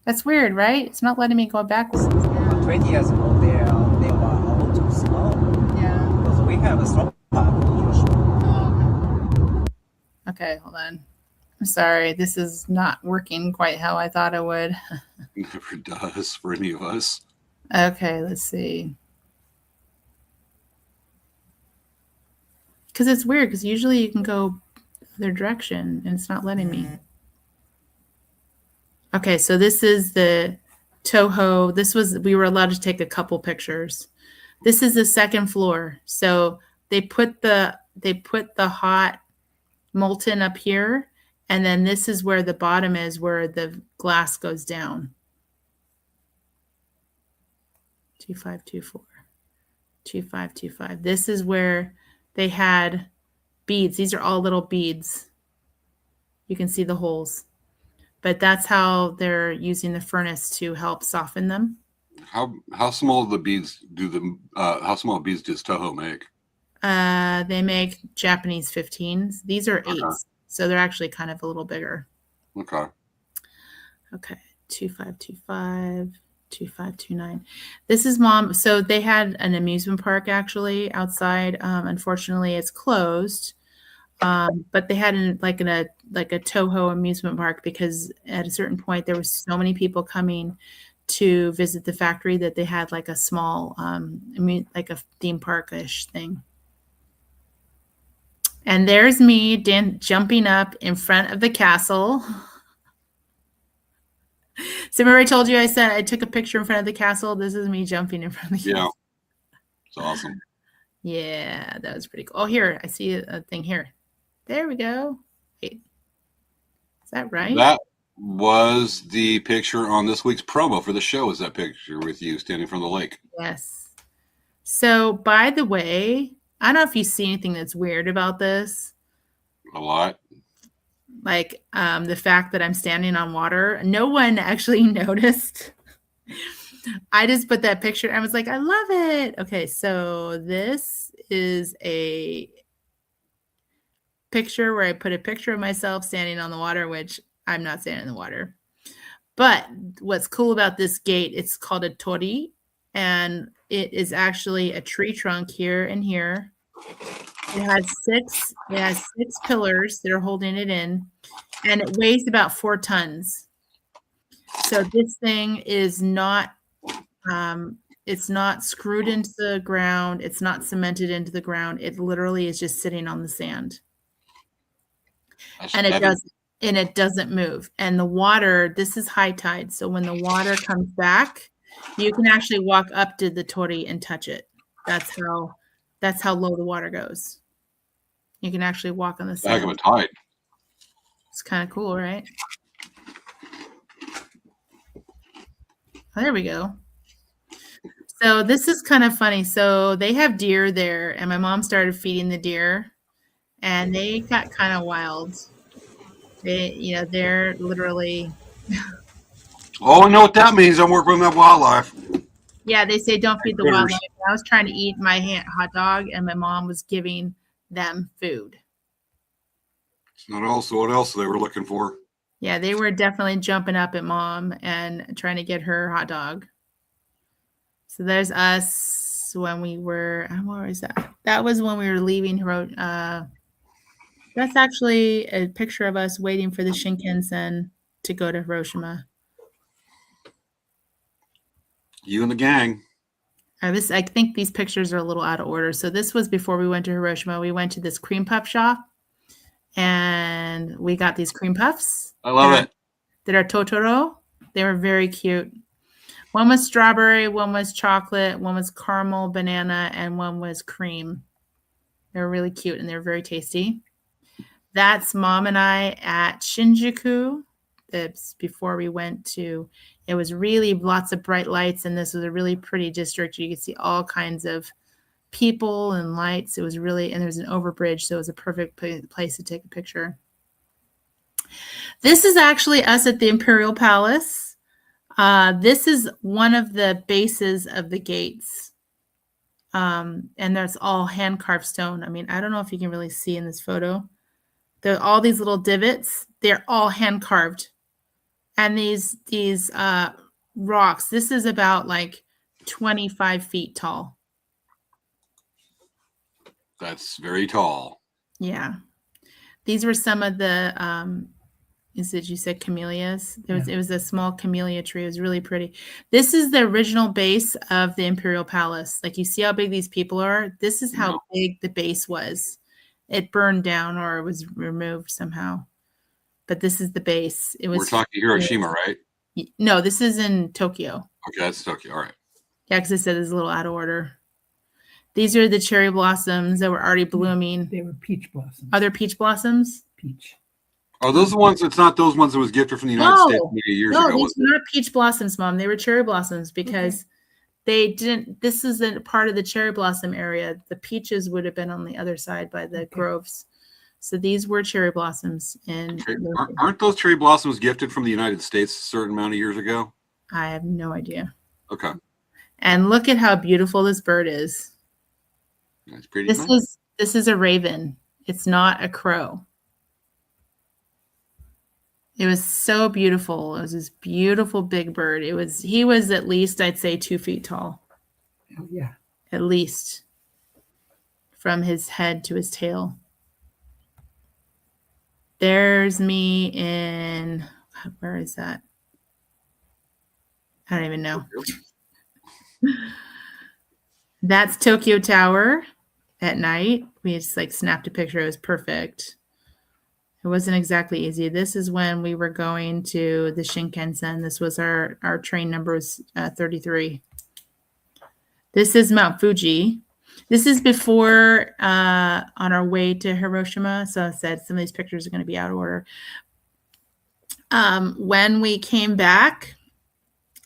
Speaker 2: That's weird, right? It's not letting me go backwards.
Speaker 8: 20 years ago, they were all too small.
Speaker 7: Yeah.
Speaker 8: Because we have a strong part.
Speaker 2: Okay, hold on. I'm sorry. This is not working quite how I thought it would.
Speaker 1: Never does for any of us.
Speaker 2: Okay, let's see. Because it's weird, because usually you can go the other direction, and it's not letting me. Okay, so this is the Toho. We were allowed to take a couple pictures. This is the second floor. So they put the hot molten up here, and then this is where the bottom is, where the glass goes down. 2524. 2525. This is where they had beads. These are all little beads. You can see the holes. But that's how they're using the furnace to help soften them.
Speaker 1: How small the beads do the how small beads does Toho make?
Speaker 2: They make Japanese 15s. These are 8s.
Speaker 1: Okay.
Speaker 2: So they're actually kind of a little bigger.
Speaker 1: Okay.
Speaker 2: Okay. 2525, 2529. This is mom. So they had an amusement park actually outside. Unfortunately, it's closed. But they had a Toho amusement park because at a certain point there was so many people coming to visit the factory that they had like a small, like a theme park-ish thing. And there's me jumping up in front of the castle. So remember I told you I said I took a picture in front of the castle? This is me jumping in front of the castle.
Speaker 1: It's awesome.
Speaker 2: Yeah, that was pretty cool. Oh, here, I see a thing here. There we go. Wait. Is that right?
Speaker 1: That was the picture on this week's promo for the show. Is that picture with you standing from the lake?
Speaker 2: Yes. So, by the way, I don't know if you see anything that's weird about this.
Speaker 1: A lot.
Speaker 2: Like the fact that I'm standing on water. No one actually noticed. I just put that picture. I was like, I love it. Okay, so this is a picture where I put a picture of myself standing on the water, which I'm not standing in the water. But what's cool about this gate, it's called a tori, and it is actually a tree trunk here and here. It has six pillars that are holding it in, and it weighs about 4 tons. So this thing is not it's not screwed into the ground, it's not cemented into the ground. It literally is just sitting on the sand.
Speaker 1: That's
Speaker 2: And it
Speaker 1: heavy.
Speaker 2: doesn't move. And the water, this is high tide. So when the water comes back, you can actually walk up to the tori and touch it. That's how low the water goes. You can actually walk on the
Speaker 1: It's a heck of a
Speaker 2: sand.
Speaker 1: tide.
Speaker 2: It's kind of cool, right? Oh, there we go. So this is kind of funny. So they have deer there, and my mom started feeding the deer, and they got kind of wild. They're literally,
Speaker 1: Oh, I know what that means. I'm working with that wildlife.
Speaker 2: yeah, they say don't feed the
Speaker 1: Critters.
Speaker 2: wildlife. I was trying to eat my hot dog, and my mom was giving them food.
Speaker 1: It's not also what else they were looking for.
Speaker 2: Yeah, they were definitely jumping up at mom and trying to get her hot dog. So there's us when we were, where is that? That was when we were leaving. That's actually a picture of us waiting for the Shinkansen to go to Hiroshima.
Speaker 1: You and the gang.
Speaker 2: I think these pictures are a little out of order. So this was before we went to Hiroshima. We went to this cream puff shop, and we got these cream puffs.
Speaker 1: I love it.
Speaker 2: That are Totoro. They were very cute. One was strawberry, one was chocolate, one was caramel, banana, and one was cream. They were really cute, and they were very tasty. That's mom and I at Shinjuku. That's before we went to, it was really lots of bright lights, and this was a really pretty district. You could see all kinds of people and lights. It was really, and there was an overbridge, so it was a perfect place to take a picture. This is actually us at the Imperial Palace. This is one of the bases of the gates. And that's all hand-carved stone. I mean, I don't know if you can really see in this photo. There are all these little divots. They're all hand-carved. And these rocks, this is about like 25 feet tall.
Speaker 1: That's very tall.
Speaker 2: Yeah. These were some of the you said camellias. It was a small camellia tree. It was really pretty. This is the original base of the Imperial Palace. Like, you see how big these people are? This is how big the base was. It burned down or it was removed somehow. But this is the base. It was.
Speaker 1: We're talking Hiroshima, right?
Speaker 2: No, this is in Tokyo.
Speaker 1: Okay, that's Tokyo. All right.
Speaker 2: Yeah, because I said it's a little out of order. These are the cherry blossoms that were already blooming.
Speaker 3: They were peach blossoms.
Speaker 2: Are there peach blossoms?
Speaker 3: Peach.
Speaker 1: Are those the ones? It's not those ones that was gifted from the United States
Speaker 2: No,
Speaker 1: many years
Speaker 2: no,
Speaker 1: ago.
Speaker 2: these
Speaker 1: Was
Speaker 2: were not peach blossoms, Mom. They were cherry blossoms because they didn't. This is a part of the cherry blossom area. The peaches would have been on the other side by the groves. So these were cherry blossoms. And
Speaker 1: it? Aren't those cherry blossoms gifted from the United States a certain amount of years ago?
Speaker 2: I have no idea.
Speaker 1: Okay.
Speaker 2: And look at how beautiful this bird is.
Speaker 1: That's pretty
Speaker 2: This
Speaker 1: nice.
Speaker 2: is a raven. It's not a crow. It was so beautiful. It was this beautiful big bird. He was at least, I'd say, 2 feet tall.
Speaker 3: Oh, yeah.
Speaker 2: At least. From his head to his tail. There's me in, where is that? I don't even know. That's Tokyo Tower at night. We just like snapped a picture. It was perfect. It wasn't exactly easy. This is when we were going to the Shinkansen. This was our train number was 33. This is Mount Fuji. This is before on our way to Hiroshima. So I said some of these pictures are going to be out of order. When we came back,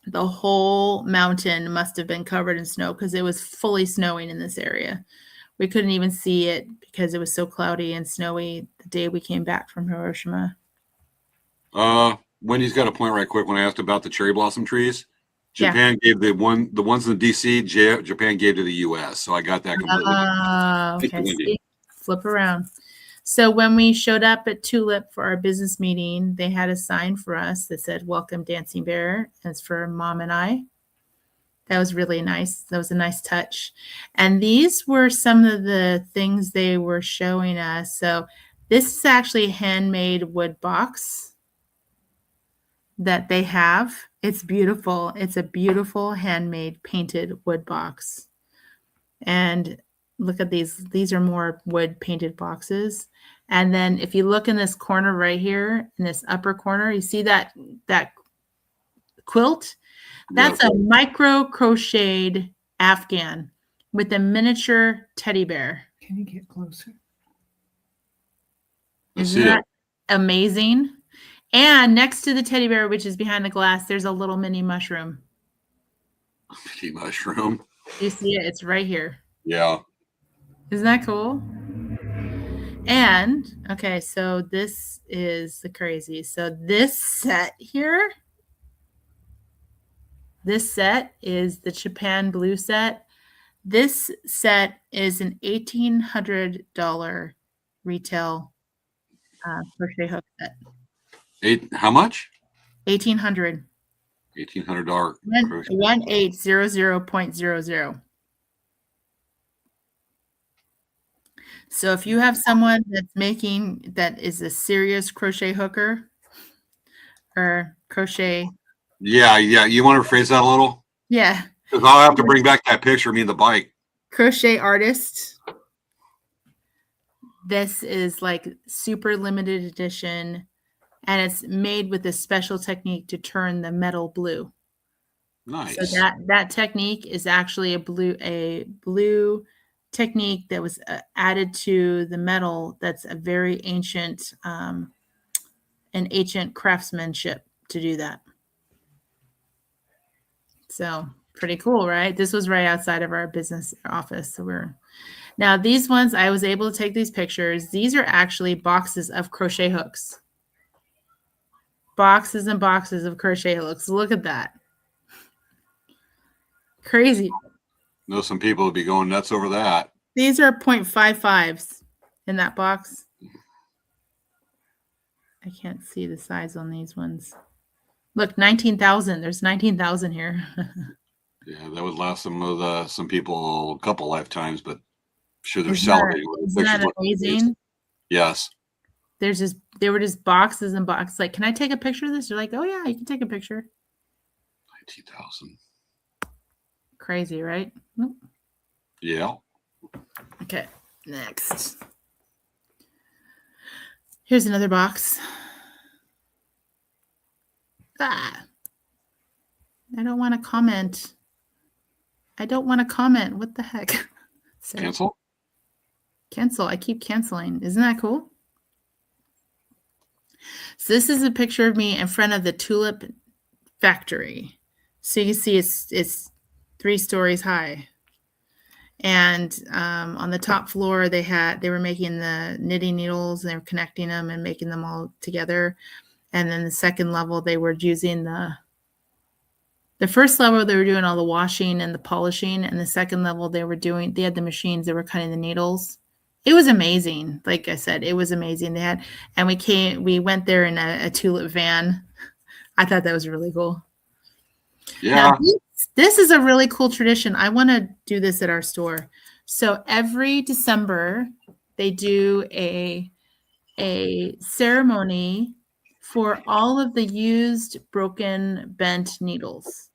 Speaker 2: the whole mountain must have been covered in snow because it was fully snowing in this area. We couldn't even see it because it was so cloudy and snowy the day we came back from Hiroshima.
Speaker 1: Wendy's got a point right quick when I asked about the cherry blossom trees.
Speaker 2: Yeah.
Speaker 1: Japan gave the ones in DC, Japan gave to the US. So I got that completely.
Speaker 2: Okay. See? Flip around. So when we showed up at Tulip for our business meeting, they had a sign for us that said, "Welcome, Dancing Bear." It's for Mom and I. That was really nice. That was a nice touch. And these were some of the things they were showing us. So this is actually a handmade wood box that they have. It's beautiful. It's a beautiful handmade painted wood box. And look at these. These are more wood painted boxes. And then if you look in this corner right here, in this upper corner, you see that quilt? That's a micro crocheted Afghan with a miniature teddy bear.
Speaker 3: Can you get closer?
Speaker 2: Isn't that amazing? And next to the teddy bear, which is behind the glass, there's a little mini mushroom.
Speaker 1: Mini mushroom.
Speaker 2: You see it? It's right here.
Speaker 1: Yeah.
Speaker 2: Isn't that cool? And, okay, so this is the crazy. So this set here, this set is the Japan Blue set. This set is an $1,800 retail crochet hook set.
Speaker 1: How much?
Speaker 2: $1,800.
Speaker 1: $1,800.
Speaker 2: 1800.00. So if you have someone that is a serious crochet hooker or crochet.
Speaker 1: Yeah. You want to rephrase that a little?
Speaker 2: Yeah.
Speaker 1: Because I'll have to bring back that picture of me in the bike.
Speaker 2: Crochet artist. This is like super limited edition, and it's made with a special technique to turn the metal blue.
Speaker 1: Nice.
Speaker 2: So that technique is actually a blue technique that was added to the metal. That's a very ancient, an ancient craftsmanship to do that. So pretty cool, right? This was right outside of our business office. So now these ones, I was able to take these pictures. These are actually boxes of crochet hooks. Boxes and boxes of crochet hooks. Look at that. Crazy.
Speaker 1: Know some people would be going nuts over that.
Speaker 2: These are 0.55s in that box. I can't see the size on these ones. Look, 19,000. There's 19,000 here.
Speaker 1: Yeah, that would last some people a couple lifetimes, but sure they're
Speaker 2: Isn't that amazing?
Speaker 1: Yes.
Speaker 2: There were just boxes and boxes. Like, can I take a picture of this? They're like, oh yeah, you can take a picture.
Speaker 1: 19,000.
Speaker 2: Crazy, right? Nope.
Speaker 1: Yeah.
Speaker 2: Okay, next. Here's another box. I don't want to comment. What the heck? So
Speaker 1: Cancel?
Speaker 2: cancel. I keep canceling. Isn't that cool? So this is a picture of me in front of the tulip factory. So you can see it's 3 stories high. And on the top floor, they were making the knitting needles and they were connecting them and making them all together. And then the second level, they were using the first level, they were doing all the washing and the polishing. And the second level, they had the machines that were cutting the needles. It was amazing. Like I said, it was amazing. We went there in a tulip van. I thought that was really cool.
Speaker 1: Yeah.
Speaker 2: Now, this is a really cool tradition. I want to do this at our store. So every December, they do a ceremony for all of the used, broken, bent needles.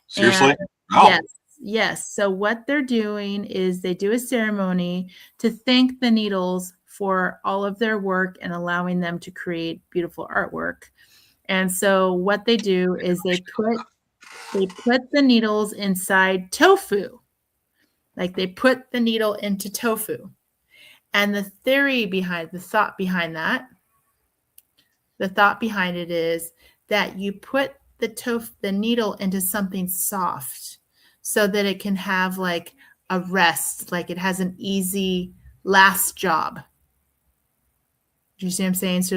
Speaker 1: Seriously?
Speaker 2: And
Speaker 1: Oh,
Speaker 2: yes. So what they're doing is they do a ceremony to thank the needles for all of their work and allowing them to create beautiful artwork. And so what they do is they put the needles inside tofu. Like they put the needle into tofu. And the thought behind it is that you put the needle into something soft so that it can have like a rest, like it has an easy last job. Do you see what I'm saying? So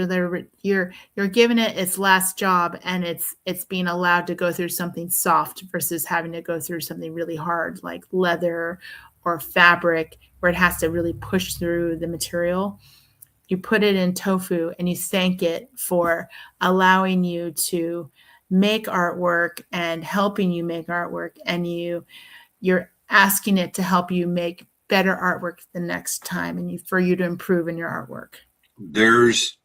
Speaker 2: you're giving it its last job, and it's being allowed to go through something soft versus having to go through something really hard like leather or fabric where it has to really push through the material. You put it in tofu and you thank it for allowing you to make artwork and helping you make artwork, and you're asking it to help you make better artwork the next time and for you to improve in your artwork.
Speaker 1: there's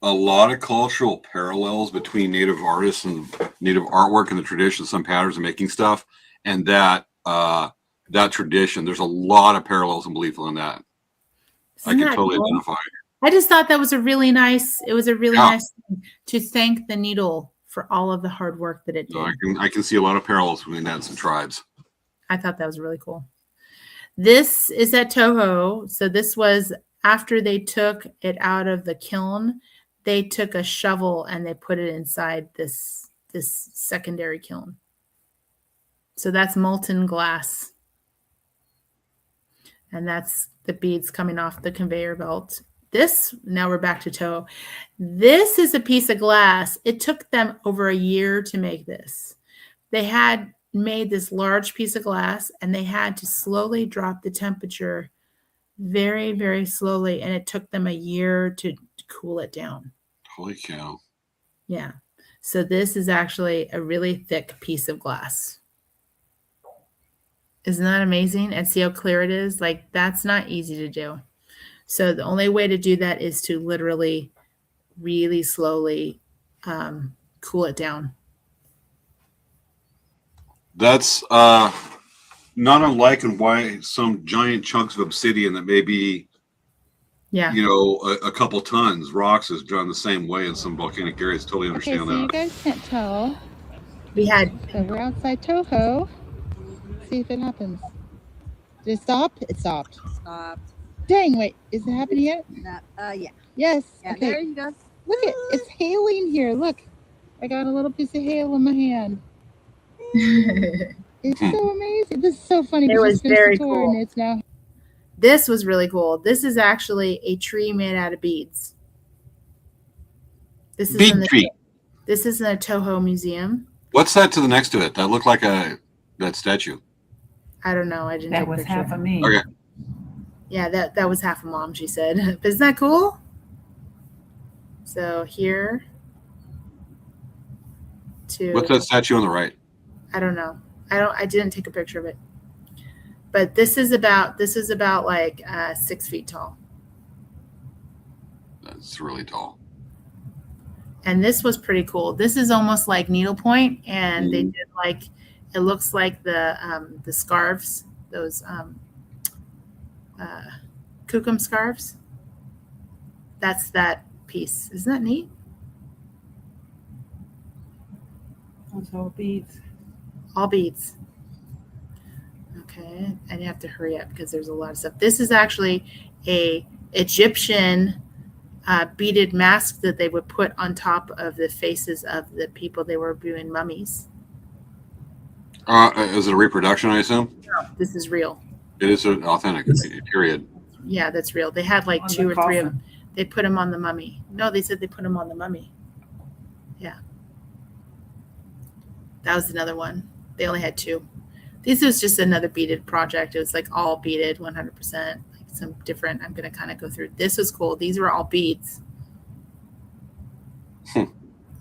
Speaker 1: a lot of cultural parallels between Native artists and Native artwork and the tradition, some patterns of making stuff, and that tradition. There's a lot of parallels and belief on that. I
Speaker 2: Isn't
Speaker 1: can
Speaker 2: that
Speaker 1: totally
Speaker 2: cool?
Speaker 1: identify.
Speaker 2: I just thought that was a really nice nice thing to thank the needle for all of the hard work that it did.
Speaker 1: So I can see a lot of parallels between that and some tribes.
Speaker 2: I thought that was really cool. This is at Toho. So this was after they took it out of the kiln. They took a shovel and they put it inside this secondary kiln. So that's molten glass. And that's the beads coming off the conveyor belt. Now we're back to Toho. This is a piece of glass. It took them over a year to make this. They had made this large piece of glass and they had to slowly drop the temperature very, very slowly. And it took them a year to cool it down.
Speaker 1: Holy cow.
Speaker 2: Yeah. So this is actually a really thick piece of glass. Isn't that amazing? And see how clear it is? Like that's not easy to do. So the only way to do that is to literally really slowly cool it down.
Speaker 1: That's not unlike and why some giant chunks of obsidian that may be, a couple tons rocks is drawn the same way in some volcanic areas. Totally understand
Speaker 9: Okay, so you
Speaker 1: that.
Speaker 9: guys can't tell. So we're outside Toho. See if it happens. Did it stop? It stopped.
Speaker 6: Stopped.
Speaker 9: Dang, wait, is it happening yet?
Speaker 6: Yeah.
Speaker 9: Yes.
Speaker 6: Yeah,
Speaker 9: Okay.
Speaker 6: there you go.
Speaker 9: Look, it's hailing here. Look, I got a little piece of hail in my hand. It's so amazing. This is so funny.
Speaker 2: It was very cool.
Speaker 9: And it's now.
Speaker 2: This was really cool. This is actually a tree made out of beads. This is
Speaker 1: Bead tree.
Speaker 2: This is in a Toho museum.
Speaker 1: What's that to the next to it? That looked like that statue.
Speaker 2: I don't know. I didn't.
Speaker 3: That was half of me.
Speaker 1: Okay.
Speaker 2: Yeah, that was half a mom, she said. But isn't that cool? So here
Speaker 1: What's that statue on the right?
Speaker 2: I don't know. I didn't take a picture of it. But this is about like 6 feet tall.
Speaker 1: That's really tall.
Speaker 2: And this was pretty cool. This is almost like needlepoint, and they did like it looks like the scarves, those kukum scarves. That's that piece. Isn't that neat?
Speaker 3: Those all beads.
Speaker 2: All beads. Okay, and you have to hurry up because there's a lot of stuff. This is actually a Egyptian beaded mask that they would put on top of the faces of the people they were doing mummies.
Speaker 1: Is it a reproduction, I assume?
Speaker 2: No, this is real.
Speaker 1: It is an authentic, period.
Speaker 2: Yeah, that's real. They had like
Speaker 3: On
Speaker 2: 2
Speaker 3: the
Speaker 2: or 3 of
Speaker 3: coffin.
Speaker 2: them. They put them on the mummy. No, they said they put them on the mummy. Yeah. That was another one. They only had 2. This was just another beaded project. It was like all beaded 100%. Like some different, I'm going to kind of go through. This was cool. These were all beads in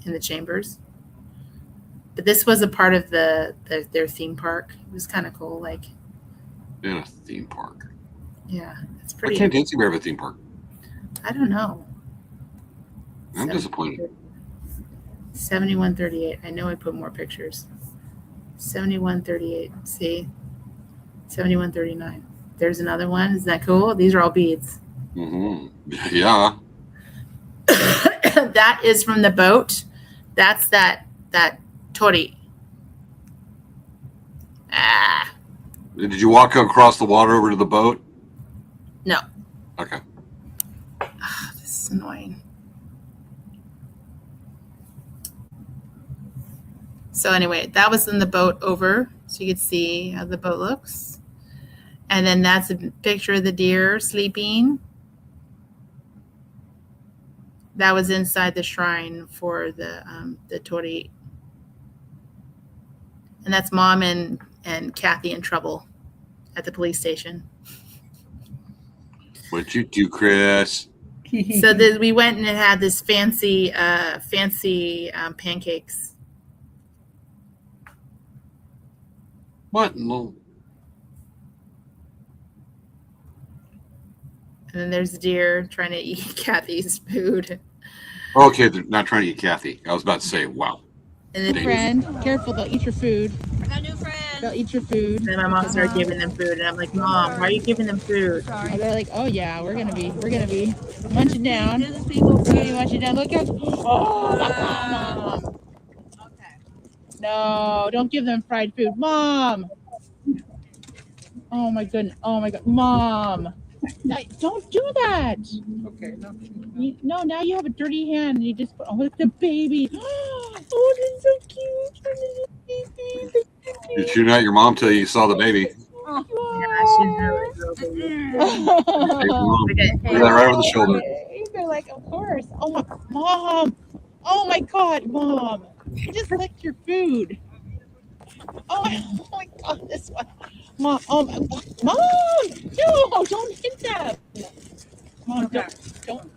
Speaker 2: the chambers. But this was a part of their theme park. It was kind of cool. Like,
Speaker 1: In a theme park.
Speaker 2: yeah, it's
Speaker 1: Why
Speaker 2: pretty.
Speaker 1: can't Dancing Bear have a theme park?
Speaker 2: I don't know.
Speaker 1: I'm disappointed.
Speaker 2: 7138. I know I put more pictures. 7138. See? 7139. There's another one. Isn't that cool? These are all beads.
Speaker 1: Mm-hmm. Yeah.
Speaker 2: That is from the boat. That's that tori. Ah,
Speaker 1: Did you walk across the water over to the boat?
Speaker 2: no.
Speaker 1: Okay.
Speaker 2: This is annoying. So anyway, that was in the boat over, so you could see how the boat looks. And then that's a picture of the deer sleeping. That was inside the shrine for the tori. And that's Mom and Kathy in trouble at the police station.
Speaker 1: What'd you do, Chris?
Speaker 2: So we went and had this fancy pancakes.
Speaker 1: What? No.
Speaker 2: And then there's deer trying to eat Kathy's food.
Speaker 1: Okay, they're not trying to eat Kathy. I was about to say, wow.
Speaker 2: And then,
Speaker 9: Friend, careful, they'll eat your food.
Speaker 6: I got a new friend.
Speaker 9: They'll eat your food.
Speaker 2: then my mom started giving them food, and I'm like, Mom, why are you giving them food?
Speaker 9: And they're like, oh yeah, we're gonna be munching down. We're gonna be munching down. Look at, oh, Mom.
Speaker 6: Okay.
Speaker 9: No, don't give them fried food, Mom. Oh my goodness. Oh my God, Mom. Don't do that.
Speaker 3: Okay. No.
Speaker 9: No, now you have a dirty hand and you just put, oh, look at the baby. Oh, this is so cute.
Speaker 1: Did you not your mom tell you saw the baby?
Speaker 2: Yeah, she's really
Speaker 1: Hey, mom. Look at that right over the shoulder.
Speaker 9: They're like, of course. Oh my, Mom. Oh my God, Mom. I just licked your food. Oh my God, this one. Mom, Mom, no, don't hit them. Mom,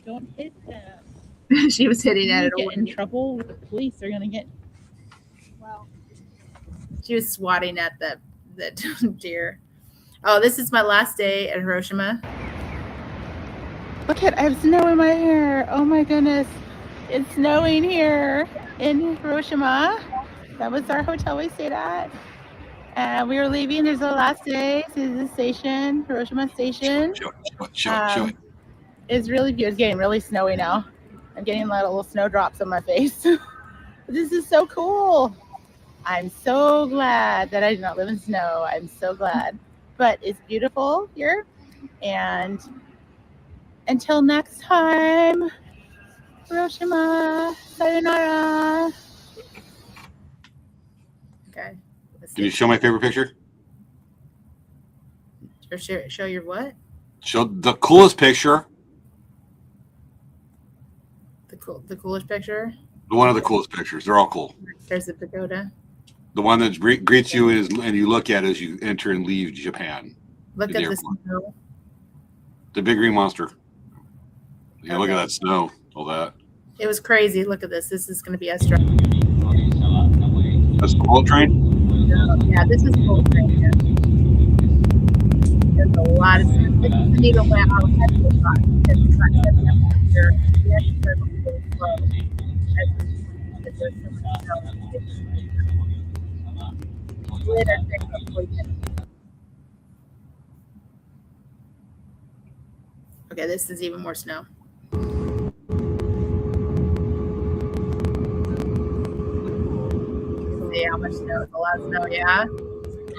Speaker 9: don't hit them.
Speaker 2: she was hitting at it.
Speaker 9: Get in trouble with the police. They're gonna get.
Speaker 2: Well, she was swatting at the deer. Oh, this is my last day at Hiroshima.
Speaker 9: Look at, I have snow in my hair. Oh my goodness, it's snowing here in Hiroshima. That was our hotel we stayed at. And we were leaving. There's the last day. This is the station, Hiroshima Station.
Speaker 1: Show it.
Speaker 9: It's really beautiful. It's getting really snowy now. I'm getting little snowdrops on my face. This is so cool. I'm so glad that I do not live in snow. I'm so glad. But it's beautiful here. And until next time, Hiroshima, sayonara. Okay.
Speaker 1: Can you show my favorite picture?
Speaker 2: Or show your what?
Speaker 1: Show the coolest picture.
Speaker 2: The coolest picture.
Speaker 1: One of the coolest pictures. They're all cool.
Speaker 2: There's the pagoda.
Speaker 1: The one that greets you and you look at as you enter and leave Japan.
Speaker 2: Look
Speaker 1: The
Speaker 2: at the
Speaker 1: airport.
Speaker 2: snow.
Speaker 1: The big green monster. Yeah, look at that snow. All that.
Speaker 2: It was crazy. Look at this. This is going to be extra.
Speaker 1: That's the bullet train.
Speaker 2: Yeah, this is cool. Yeah. There's a lot of snow. This isn't even wet. I'll have to shot. It's not heavy up here. We have to go really slow. There's so much snow. Later, next up, okay, this is even more snow. See how much snow? It's a lot of snow, yeah?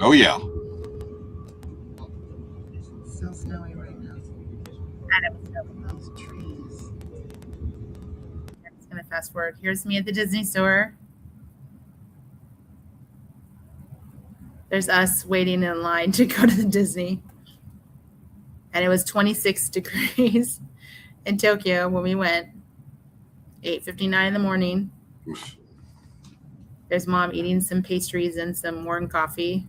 Speaker 1: Oh yeah.
Speaker 2: still snowy right now. And it was snowing those trees. I'm just gonna fast forward. Here's me at the Disney store. There's us waiting in line to go to the Disney. And it was 26 degrees in Tokyo when we went. 8:59 in the morning. There's mom eating some pastries and some warm coffee.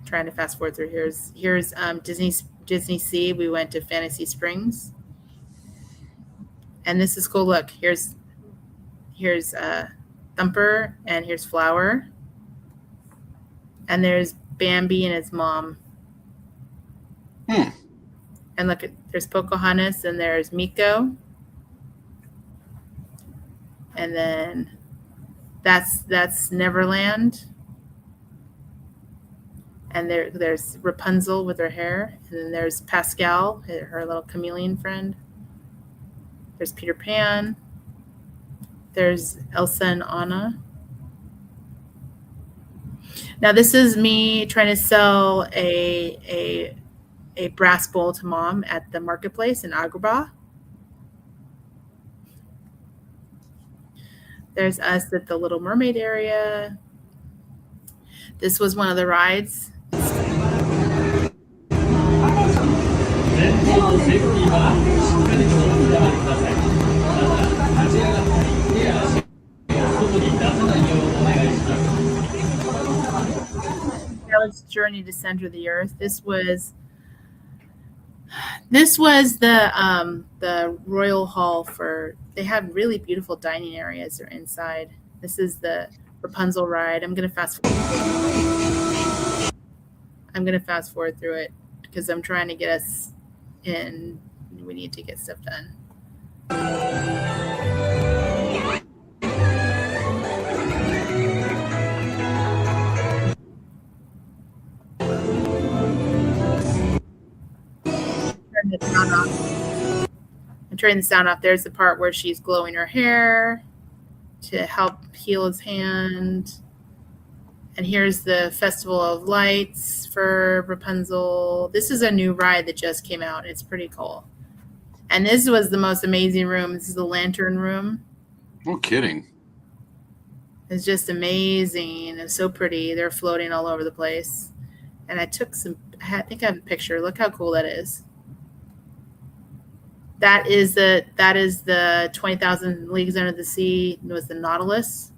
Speaker 2: Trying to fast forward through. Here's Disney Sea. We went to Fantasy Springs. And this is cool. Look, here's Thumper, and here's Flower. And there's Bambi and his mom. And look, there's Pocahontas, and there's Miko. And then that's Neverland. And there's Rapunzel with her hair. And then there's Pascal, her little chameleon friend. There's Peter Pan. There's Elsa and Anna. Now this is me trying to sell a brass bowl to mom at the marketplace in Agrabah. There's us at the Little Mermaid area. This was one of the rides. That was Journey to Center of the Earth. This was the Royal Hall for. They have really beautiful dining areas inside. This is the Rapunzel ride. I'm gonna fast forward through it because I'm trying to get us in. We need to get stuff done. I'm turning the sound off. There's the part where she's glowing her hair to help heal his hand. And here's the Festival of Lights for Rapunzel. This is a new ride that just came out. It's pretty cool. And this was the most amazing room. This is the lantern room.
Speaker 1: No kidding.
Speaker 2: It's just amazing. It's so pretty. They're floating all over the place. And I took I think I have a picture. Look how cool that is. That is the 20,000 Leagues Under the Sea. It was the Nautilus.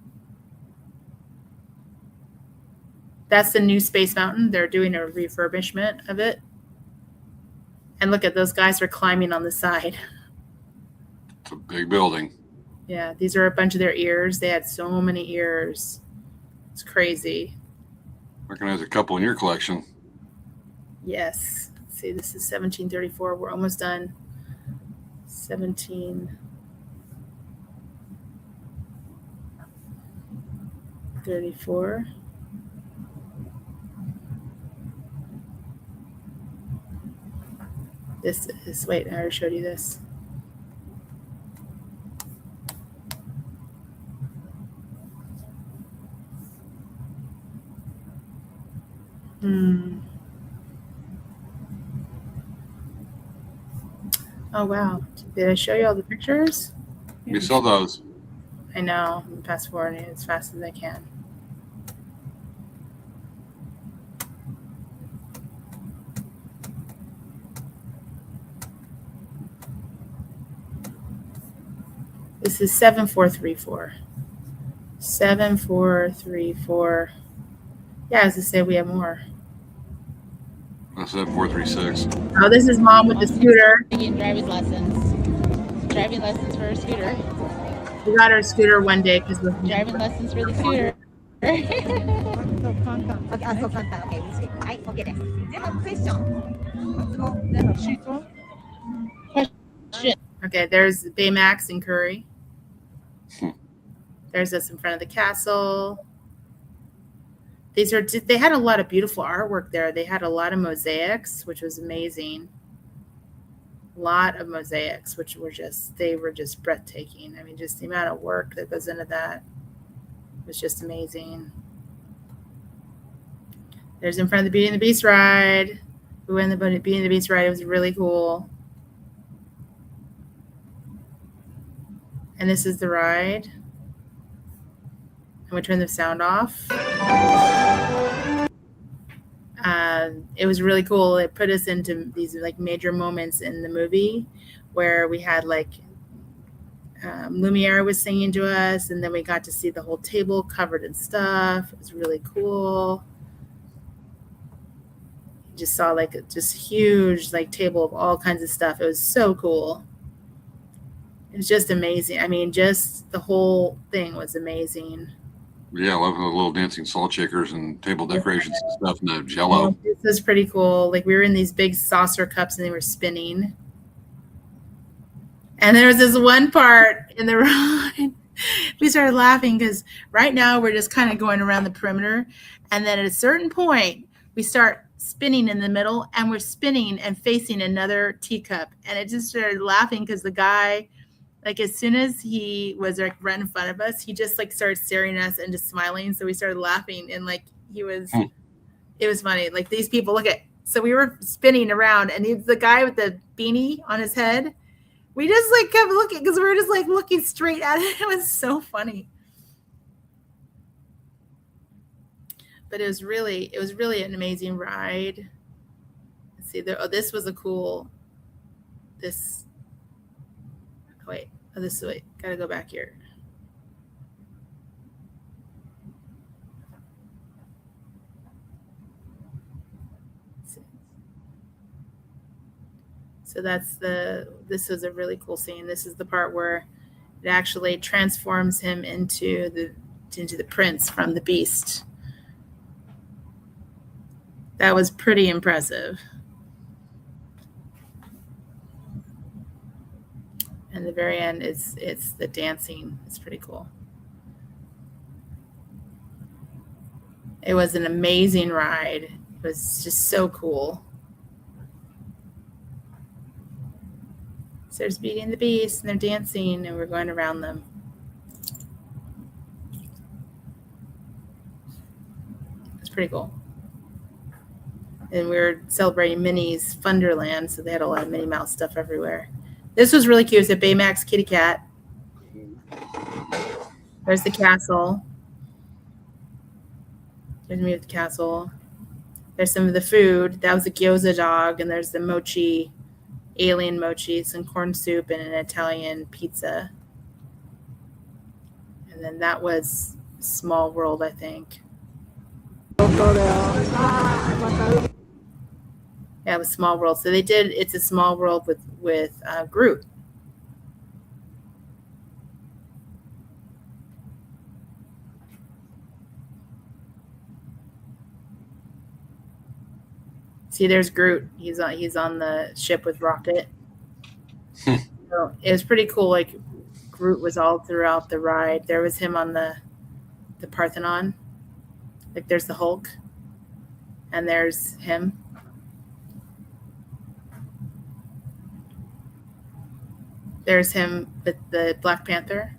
Speaker 2: That's the new Space Mountain. They're doing a refurbishment of it. And look at those guys are climbing on the side.
Speaker 1: It's a big building.
Speaker 2: Yeah, these are a bunch of their ears. They had so many ears. It's crazy.
Speaker 1: Recognize a couple in your collection.
Speaker 2: Yes. Let's see, this is 1734. We're almost done. 1734. This is, wait, I already showed you this. Oh, wow. Did I show you all the pictures?
Speaker 1: We saw those.
Speaker 2: I know. I'm fast forwarding as fast as I can. This is 7434. 7434. Yeah, as I say, we have more.
Speaker 1: That's 7436.
Speaker 2: Oh, this is mom with the scooter.
Speaker 9: Taking driving lessons. Driving lessons for a scooter.
Speaker 2: We got our scooter one day because we're
Speaker 9: Driving lessons for the scooter.
Speaker 2: Okay, there's Baymax and Curry. There's us in front of the castle. They had a lot of beautiful artwork there. They had a lot of mosaics, which was amazing. A lot of mosaics, which were just breathtaking. I mean, just the amount of work that goes into that was just amazing. There's in front of the Beauty and the Beast ride. We went on the Beauty and the Beast ride. It was really cool. And this is the ride. And we turn the sound off. It was really cool. It put us into these like major moments in the movie where we had like Lumiere was singing to us, and then we got to see the whole table covered in stuff. It was really cool. Just saw like just huge like table of all kinds of stuff. It was so cool. It was just amazing. I mean, just the whole thing was amazing.
Speaker 1: Yeah, I love the little dancing salt shakers and table decorations and stuff, and the jello.
Speaker 2: This was pretty cool. Like we were in these big saucer cups and they were spinning. And there was this one part in the ride. We started laughing because right now we're just kind of going around the perimeter. And then at a certain point, we start spinning in the middle, and we're spinning and facing another teacup. And it just started laughing because the guy, like as soon as he was like right in front of us, he just like started staring at us and just smiling. So we started laughing, and like it was funny. Like these people, look at, so we were spinning around, and he's the guy with the beanie on his head. We just like kept looking because we were just like looking straight at it. It was so funny. But it was really an amazing ride. Let's see there. Oh, this was a cool. This. Oh, wait. Oh, this way. Gotta go back here. So this was a really cool scene. This is the part where it actually transforms him into the prince from the Beast. That was pretty impressive. And the very end it's the dancing. It's pretty cool. It was an amazing ride. It was just so cool. So there's Beauty and the Beast, and they're dancing, and we're going around them. It's pretty cool. And we were celebrating Minnie's Funderland, so they had a lot of Minnie Mouse stuff everywhere. This was really cute. It's a Baymax kitty cat. There's the castle. There's me with the castle. There's some of the food. That was a gyoza dog, and there's the mochi, alien mochi, some corn soup, and an Italian pizza. And then that was Small World, I think. Yeah, it was Small World. So they did It's a Small World with Groot. See, there's Groot. He's on the ship with Rocket. So it was pretty cool. Like Groot was all throughout the ride. There was him on the Parthenon. Like there's the Hulk, and there's him. There's him with the Black Panther.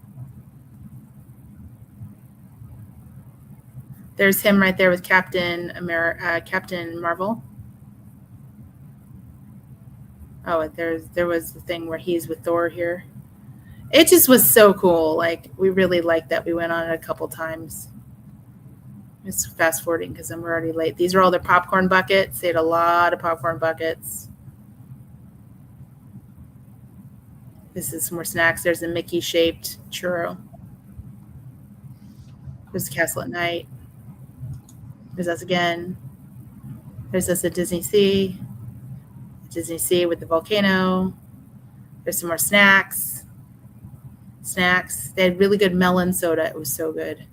Speaker 2: There's him right there with Captain Marvel. Oh, there was the thing where he's with Thor here. It just was so cool. Like we really liked that. We went on it a couple times. Just fast forwarding because I'm already late. These are all their popcorn buckets. They had a lot of popcorn buckets. This is some more snacks. There's a Mickey-shaped churro. There's the Castle at Night. There's us again. There's us at Disney Sea. Disney Sea with the volcano. There's some more snacks. They had really good melon soda. It was so good.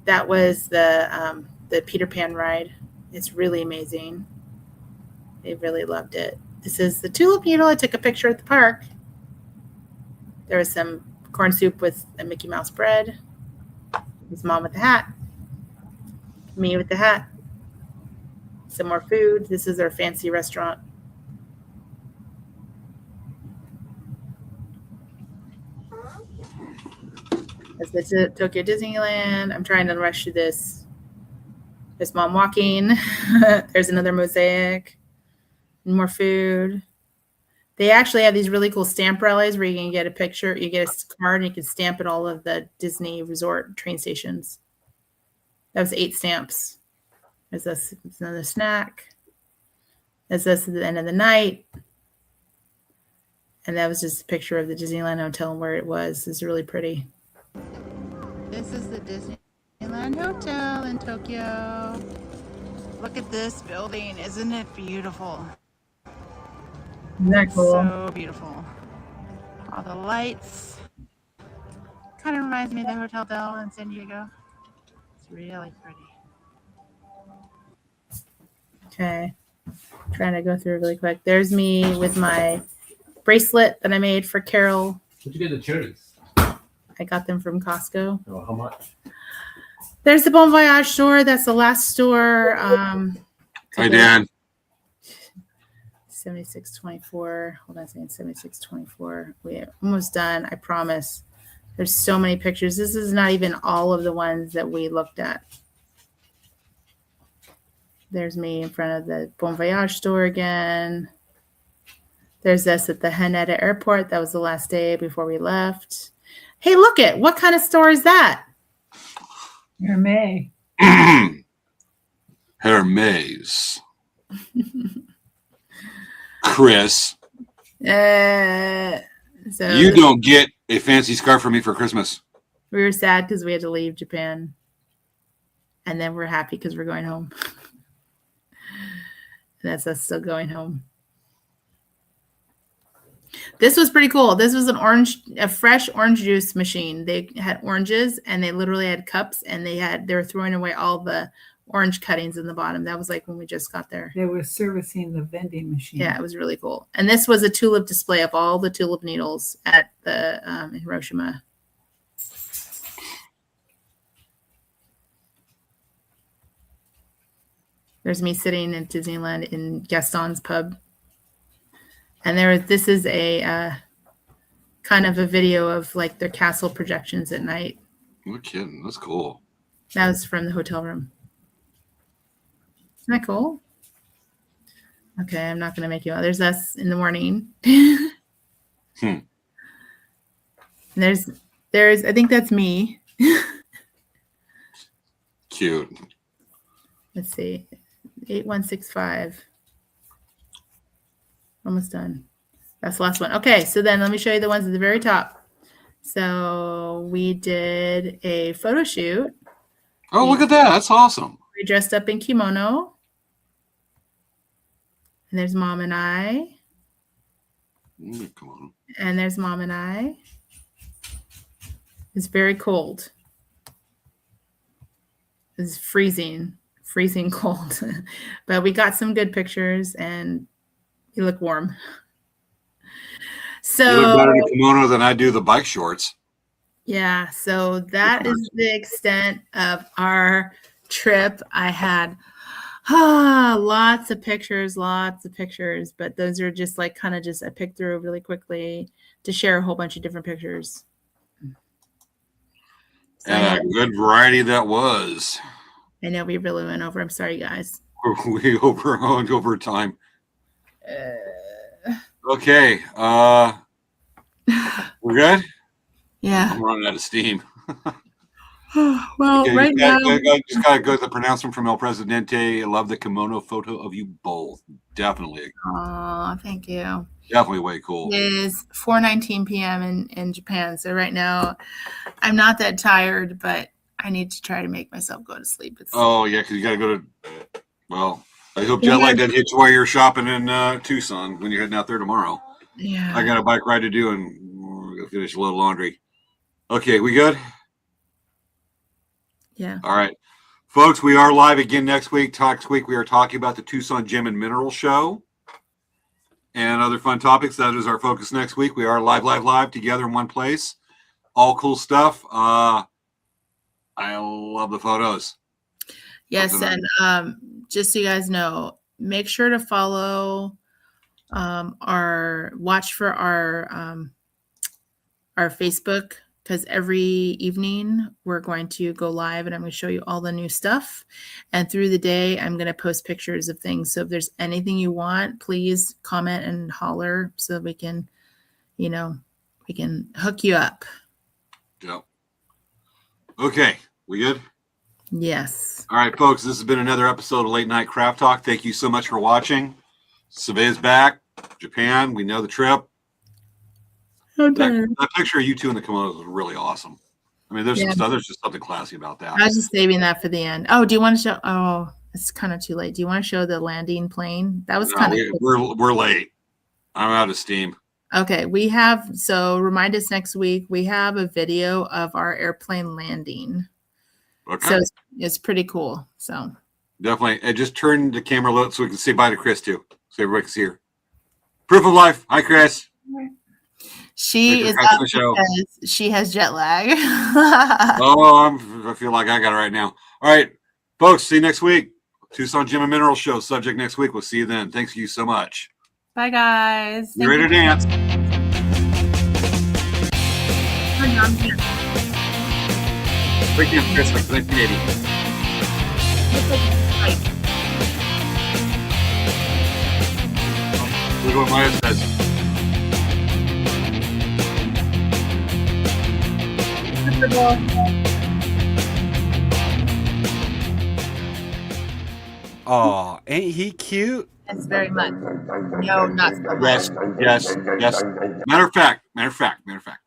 Speaker 2: That was the Peter Pan ride. It's really amazing. They really loved it. This is the Tulip Needle. I took a picture at the park. There was some corn soup with a Mickey Mouse bread. His mom with the hat. Me with the hat. Some more food. This is our fancy restaurant. That's the Tokyo Disneyland. I'm trying to rush through this. There's mom walking. There's another mosaic. More food. They actually have these really cool stamp rallies where you can get a picture, you get a card, and you can stamp at all of the Disney resort train stations. That was 8 stamps. There's this, it's another snack. There's this at the end of the night. And that was just a picture of the Disneyland Hotel and where it was. It's really pretty. This is the Disneyland Hotel in Tokyo. Look at this building. Isn't it beautiful?
Speaker 3: Isn't that cool?
Speaker 2: So beautiful. All the lights. Kind of reminds me of the Hotel Del in San Diego. It's really pretty. Okay. Trying to go through really quick. There's me with my bracelet that I made for Carol.
Speaker 10: Where'd you get the cherries?
Speaker 2: I got them from Costco.
Speaker 10: Oh, how much?
Speaker 2: There's the Bon Voyage store. That's the last store.
Speaker 1: Hi, Dan.
Speaker 2: 7624. Hold on a second. 7624. We're almost done. I promise. There's so many pictures. This is not even all of the ones that we looked at. There's me in front of the Bon Voyage store again. There's us at the Haneda Airport. That was the last day before we left. Hey, look it. What kind of store is that?
Speaker 3: Hermes.
Speaker 1: Hermes. Chris,
Speaker 2: So
Speaker 1: you don't get a fancy scarf for me for Christmas.
Speaker 2: we were sad because we had to leave Japan. And then we're happy because we're going home. And that's us still going home. This was pretty cool. This was a fresh orange juice machine. They had oranges and they literally had cups and they were throwing away all the orange cuttings in the bottom. That was like when we just got there.
Speaker 3: They were servicing the vending machine.
Speaker 2: Yeah, it was really cool. And this was a tulip display of all the tulip needles at the Hiroshima. There's me sitting in Disneyland in Gaston's pub. And this is a kind of a video of like their castle projections at night.
Speaker 1: No kidding. That's cool.
Speaker 2: That was from the hotel room. Isn't that cool? Okay, I'm not going to make you out. There's us in the morning. And there's, I think that's me.
Speaker 1: Cute.
Speaker 2: Let's see. 8165. Almost done. That's the last one. Okay, so then let me show you the ones at the very top. So we did a photo shoot.
Speaker 1: Oh, look at that. That's awesome.
Speaker 2: We dressed up in kimono. And there's mom and I.
Speaker 1: Come on.
Speaker 2: And there's mom and I. It's very cold. It's freezing cold. But we got some good pictures and you look warm. So
Speaker 1: You look better in a kimono than I do the bike shorts.
Speaker 2: yeah, so that is the extent of our trip. I had lots of pictures, but those are just like kind of just I picked through really quickly to share a whole bunch of different pictures. So
Speaker 1: And a good variety that was.
Speaker 2: I know we really went over. I'm sorry, guys.
Speaker 1: We over time. Okay. We're good?
Speaker 2: Yeah.
Speaker 1: I'm running out of steam.
Speaker 2: Well,
Speaker 1: Okay,
Speaker 2: right now.
Speaker 1: just gotta go to the pronouncement from El Presidente. I love the kimono photo of you both. Definitely
Speaker 2: Thank you.
Speaker 1: way cool.
Speaker 2: It is 4:19 p.m. in Japan. So right now, I'm not that tired, but I need to try to make myself go to sleep.
Speaker 1: Oh yeah, because you gotta go to. Well, I hope jet lag doesn't hit you while you're shopping in Tucson when you're heading out there tomorrow.
Speaker 2: Yeah.
Speaker 1: I got a bike ride to do and we're gonna finish a little laundry. Okay, we good?
Speaker 2: Yeah.
Speaker 1: All right. Folks, we are live again next week. Next week, we are talking about the Tucson Gem and Mineral Show and other fun topics. That is our focus next week. We are live together in one place. All cool stuff. I love the photos.
Speaker 2: Yes, and just so you guys know, make sure to follow watch for our Facebook because every evening we're going to go live and I'm going to show you all the new stuff. And through the day, I'm going to post pictures of things. So if there's anything you want, please comment and holler so that we can, we can hook you up.
Speaker 1: Yep. Okay, we good?
Speaker 2: Yes.
Speaker 1: All right, folks, this has been another episode of Late Night Craft Talk. Thank you so much for watching. Svea's back. Japan, we know the trip.
Speaker 2: Okay.
Speaker 1: That picture of you two in the kimonos was really awesome. I mean, there's some stuff, there's just something classy about that.
Speaker 2: I was just saving that for the end. Oh, do you want to show? Oh, it's kind of too late. Do you want to show the landing plane? That was kind of
Speaker 1: we're late. I'm out of steam.
Speaker 2: okay. So remind us next week. We have a video of our airplane landing.
Speaker 1: Okay.
Speaker 2: So it's pretty cool. So
Speaker 1: Definitely. And just turn the camera low so we can say bye to Chris too. So everybody can see her. Proof of life. Hi, Chris.
Speaker 2: she is up because she has jet lag.
Speaker 1: I feel like I got it right now. All right, folks. See you next week. Tucson Gem and Mineral Show. Subject next week. We'll see you then. Thanks you so much.
Speaker 2: Bye, guys.
Speaker 1: You ready to dance? Break dance, Chris, like 1980. Look what Maya says.
Speaker 5: Aw, ain't he cute?
Speaker 2: Yes, very much. No, not so much.
Speaker 1: Yes. Matter of fact.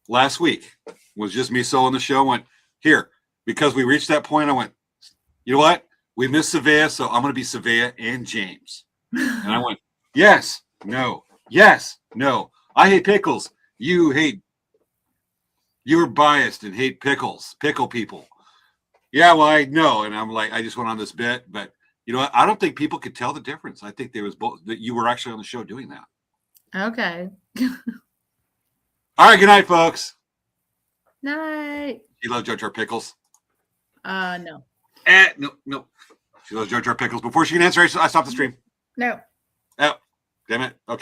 Speaker 1: Last week was just me soloing the show. Went here because we reached that point. I went, you know what? We missed Svea, so I'm going to be Svea and James. And I went, yes, no. I hate pickles. You're biased and hate pickles, pickle people. Yeah, well, I know. And I'm like, I just went on this bit, but you know what? I don't think people could tell the difference. I think there was both that you were actually on the show doing that.
Speaker 2: Okay.
Speaker 1: All right. Good night, folks.
Speaker 2: Night.
Speaker 1: You love Jar Jar Pickles?
Speaker 2: No.
Speaker 1: No. She loves Jar Jar Pickles. Before she can answer, I stopped the stream.
Speaker 2: No.
Speaker 1: Oh, damn it. Okay.